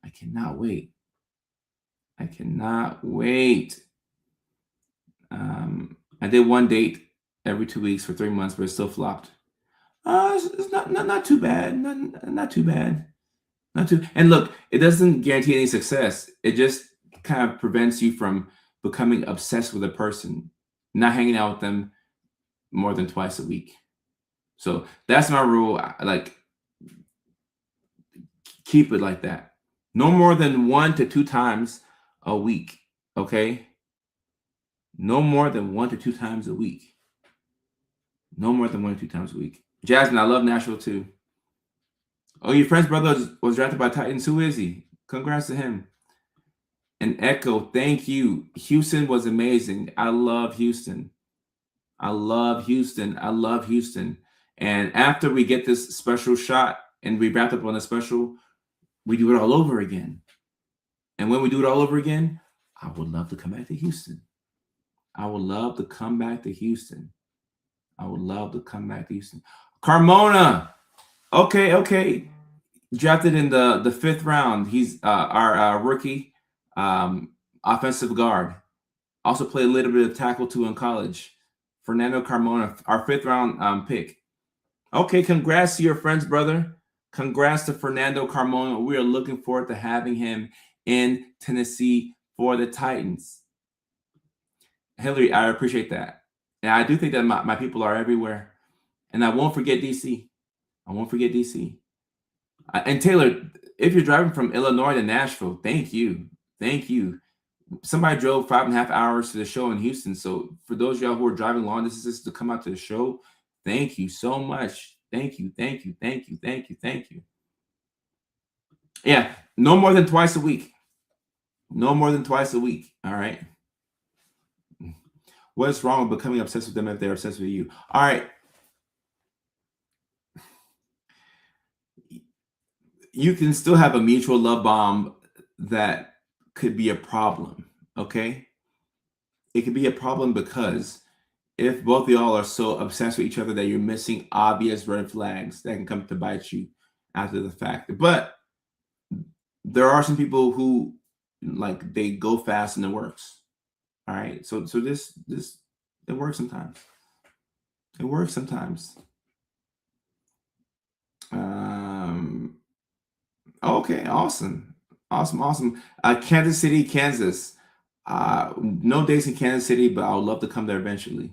I cannot wait. I cannot wait. I did one date every 2 weeks for 3 months, but it still flopped. It's not too bad. Not too bad. Not too. And look, it doesn't guarantee any success. It just kind of prevents you from becoming obsessed with a person, not hanging out with them more than twice a week. So that's my rule. Like, keep it like that. No more than 1 to 2 times a week. Okay. No more than 1 to 2 times a week. No more than 1 to 2 times a week. Jasmine, I love Nashville too. Oh, your friend's brother was drafted by Titans. Who is he? Congrats to him. And Echo, thank you. Houston was amazing. I love Houston. I love Houston. I love Houston. And after we get this special shot and we wrap up on a special, we do it all over again. And when we do it all over again, I would love to come back to Houston. I would love to come back to Houston. I would love to come back to Houston. Carmona. Okay. Drafted in the 5th round. He's our rookie offensive guard. Also played a little bit of tackle too in college. Fernando Carmona, our 5th round pick. Okay, congrats to your friend's brother. Congrats to Fernando Carmona. We are looking forward to having him in Tennessee for the Titans. Hillary, I appreciate that. And I do think that my people are everywhere. And I won't forget DC. I won't forget DC. And Taylor, if you're driving from Illinois to Nashville, thank you. Thank you. Somebody drove 5.5 hours to the show in Houston. So for those of y'all who are driving long distances to come out to the show, thank you so much. Thank you. Yeah, no more than twice a week. No more than twice a week. All right. What's wrong with becoming obsessed with them if they're obsessed with you? All right. You can still have a mutual love bomb that could be a problem. Okay. It could be a problem because if both of y'all are so obsessed with each other that you're missing obvious red flags that can come to bite you after the fact. But there are some people who like they go fast and it works. All right. So this it works sometimes. It works sometimes. Okay, awesome. Kansas City, Kansas. No dates in Kansas City, but I would love to come there eventually.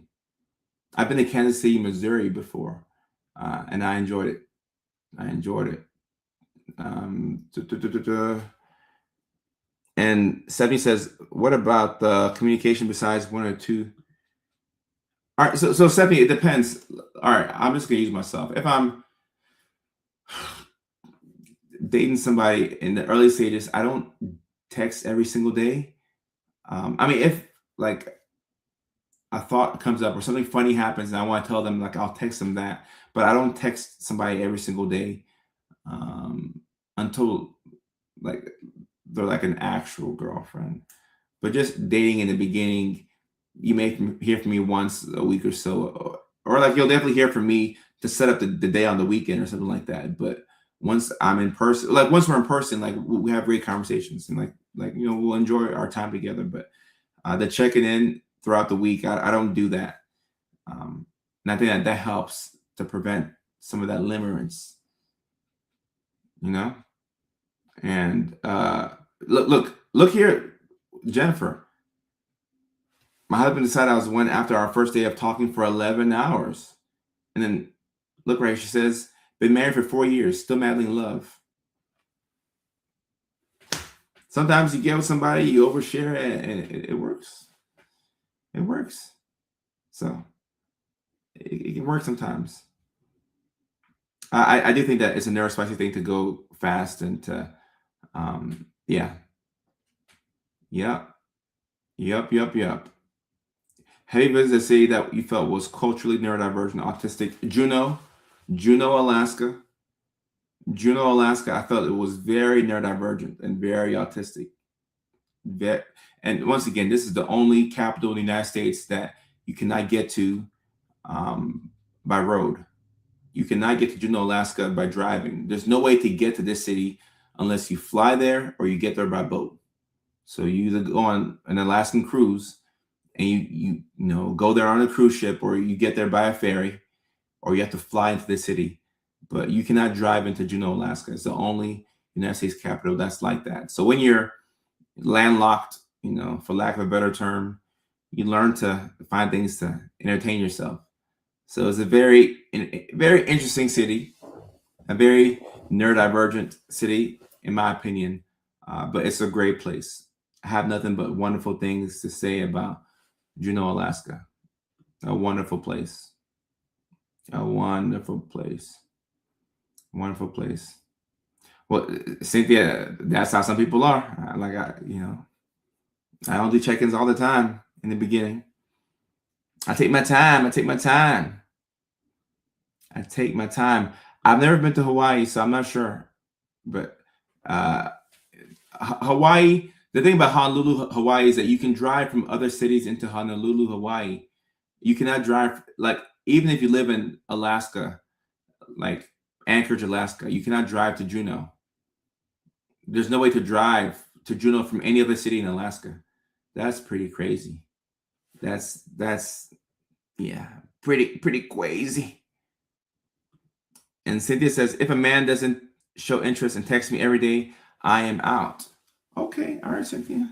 I've been to Kansas City, Missouri before, and I enjoyed it. And Stephanie says, what about the communication besides 1 or 2? All right, so Stephanie, it depends. All right, I'm just gonna use myself. If I'm dating somebody in the early stages, I don't text every single day. I mean, if like a thought comes up or something funny happens and I want to tell them, like I'll text them that, but I don't text somebody every single day until like they're like an actual girlfriend. But just dating in the beginning, you may hear from me once a week or so, or like you'll definitely hear from me to set up the day on the weekend or something like that. But once I'm in person, like once we're in person, like we have great conversations and like we'll enjoy our time together. But the checking in throughout the week, I don't do that. And I think that helps to prevent some of that limerence, And look here, Jennifer. My husband decided I was one after our first day of talking for 11 hours. And then look right, she says, been married for 4 years, still madly in love. Sometimes you get with somebody, you overshare, and it works. It works. So it can work sometimes. I do think that it's a neurospicy thing to go fast and to, yeah. Yep. Have you visited a city that you felt was culturally neurodivergent, autistic? Juneau, Alaska. Juneau, Alaska. I felt it was very neurodivergent and very autistic. And once again, this is the only capital in the United States that you cannot get to by road. You cannot get to Juneau, Alaska by driving. There's no way to get to this city unless you fly there or you get there by boat. So you either go on an Alaskan cruise and you go there on a cruise ship, or you get there by a ferry, or you have to fly into the city. But you cannot drive into Juneau, Alaska. It's the only United States capital that's like that. So when you're landlocked, for lack of a better term, you learn to find things to entertain yourself. So it's a very interesting city, a very neurodivergent city, in my opinion, but it's a great place. I have nothing but wonderful things to say about Juneau, Alaska. A wonderful place. A wonderful place. Wonderful place. Well, Cynthia, that's how some people are. I don't do check-ins all the time in the beginning. I take my time. I've never been to Hawaii, so I'm not sure. But Hawaii, the thing about Honolulu, Hawaii is that you can drive from other cities into Honolulu, Hawaii. You cannot drive, even if you live in Alaska, like Anchorage, Alaska, you cannot drive to Juneau. There's no way to drive to Juneau from any other city in Alaska. That's pretty crazy. That's pretty crazy. And Cynthia says, if a man doesn't show interest and text me every day, I am out. Okay, all right, Cynthia.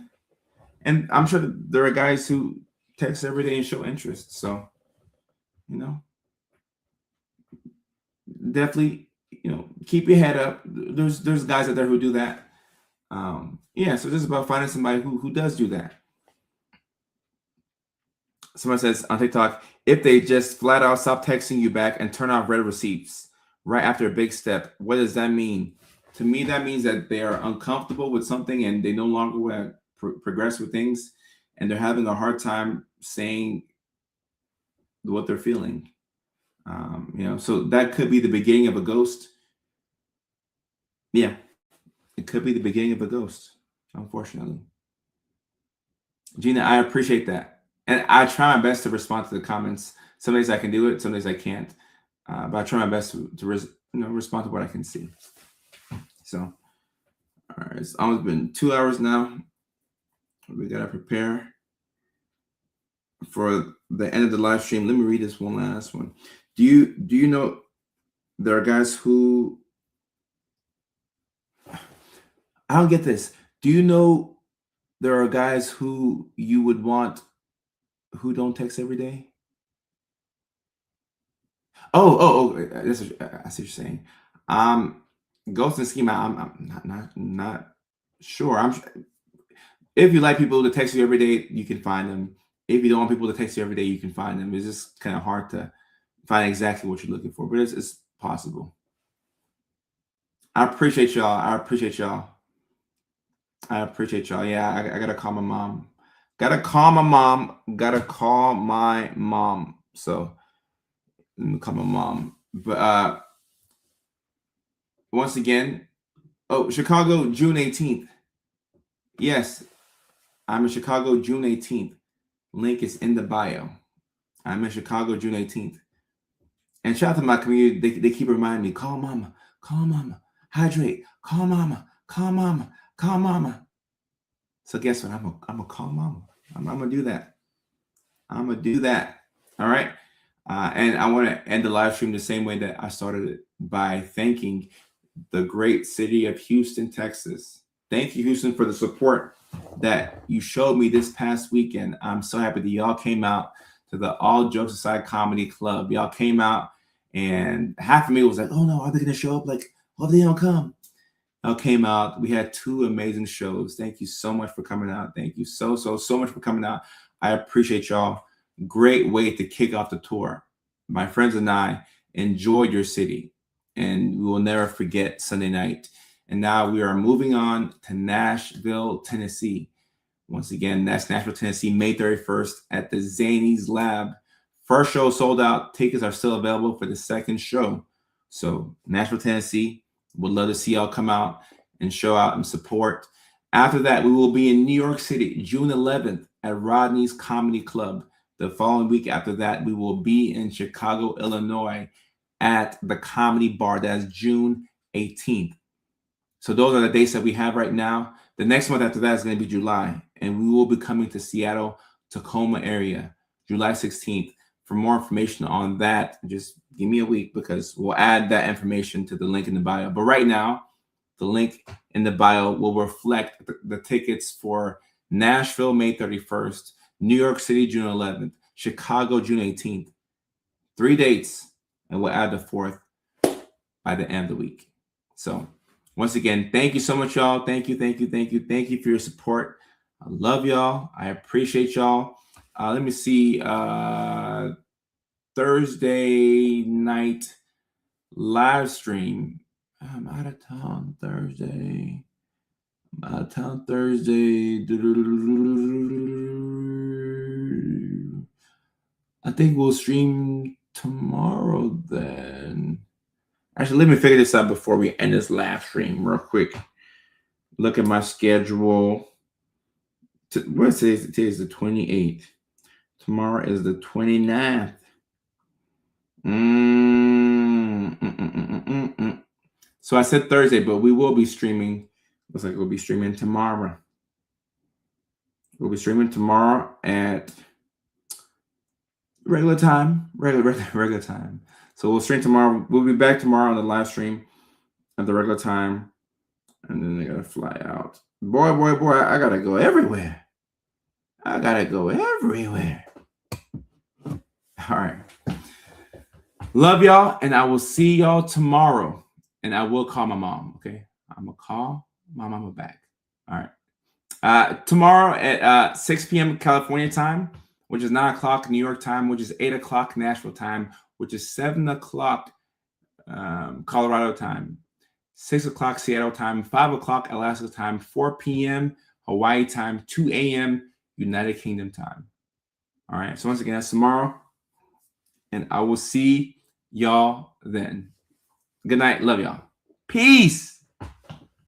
And I'm sure that there are guys who text every day and show interest. So, definitely, keep your head up. There's guys out there who do that. So this is about finding somebody who does do that. Someone says on TikTok, if they just flat out stop texting you back and turn off red receipts right after a big step, what does that mean? To me, that means that they are uncomfortable with something and they no longer want to progress with things, and they're having a hard time saying what they're feeling. So that could be the beginning of a ghost. Yeah, it could be the beginning of a ghost, unfortunately. Gina, I appreciate that. And I try my best to respond to the comments. Some days I can do it, some days I can't. But I try my best to respond to what I can see. So, all right, it's almost been 2 hours now. We gotta prepare for the end of the live stream. Let me read this one last one. Do you know there are guys who, I don't get this. Do you know there are guys who you would want who don't text every day? Oh, this is, I see what you're saying. Ghost and schema, I'm not sure. If you like people to text you every day, you can find them. If you don't want people to text you every day, you can find them. It's just kind of hard to find exactly what you're looking for, but it's possible. I appreciate y'all. Yeah, I gotta call my mom. Gotta call my mom. So let me call my mom. But once again, Chicago, June 18th. Yes, I'm in Chicago, June 18th. Link is in the bio. I'm in Chicago, June 18th. And shout out to my community. They keep reminding me, call mama, hydrate, call mama. So guess what? I'm gonna call mama. I'm gonna do that. All right. And I want to end the live stream the same way that I started it, by thanking the great city of Houston, Texas. Thank you, Houston, for the support that you showed me this past weekend. I'm so happy that y'all came out to the All Jokes Aside Comedy Club. Y'all came out, and half of me was like, oh no, are they going to show up? Like, oh, they don't come. Y'all came out. We had 2 amazing shows. Thank you so much for coming out. Thank you so much for coming out. I appreciate y'all. Great way to kick off the tour. My friends and I enjoyed your city, and we will never forget Sunday night. And now we are moving on to Nashville, Tennessee. Once again, that's Nashville, Tennessee, May 31st at the Zany's Lab. First show sold out. Tickets are still available for the second show. So Nashville, Tennessee, would love to see y'all come out and show out and support. After that, we will be in New York City, June 11th at Rodney's Comedy Club. The following week after that, we will be in Chicago, Illinois at the Comedy Bar. That's June 18th. So those are the dates that we have right now. The next month after that is going to be July, and we will be coming to Seattle, Tacoma area, July 16th. For more information on that, just give me a week because we'll add that information to the link in the bio. But right now, the link in the bio will reflect the tickets for Nashville, May 31st, New York City, June 11th, Chicago, June 18th. 3 dates, and we'll add the 4th by the end of the week. So once again, thank you so much, y'all. Thank you for your support. I love y'all. I appreciate y'all. Let me see. Thursday night live stream. I'm out of town Thursday. I think we'll stream tomorrow then. Actually, let me figure this out before we end this live stream real quick. Look at my schedule. What today is? Today is the 28th. Tomorrow is the 29th. So I said Thursday, but we will be streaming. Looks like we'll be streaming tomorrow. We'll be streaming tomorrow at regular time. Regular time. So we'll stream tomorrow. We'll be back tomorrow on the live stream at the regular time. And then they gotta fly out. Boy, I gotta go everywhere. All right. Love y'all, and I will see y'all tomorrow. And I will call my mom, okay? I'm gonna call my mama back. All right. Tomorrow at 6 p.m. California time, which is 9 o'clock New York time, which is 8 o'clock Nashville time, which is 7 o'clock Colorado time, 6 o'clock Seattle time, 5 o'clock Alaska time, 4 p.m. Hawaii time, 2 a.m. United Kingdom time. All right. So once again, that's tomorrow. And I will see y'all then. Good night. Love y'all. Peace.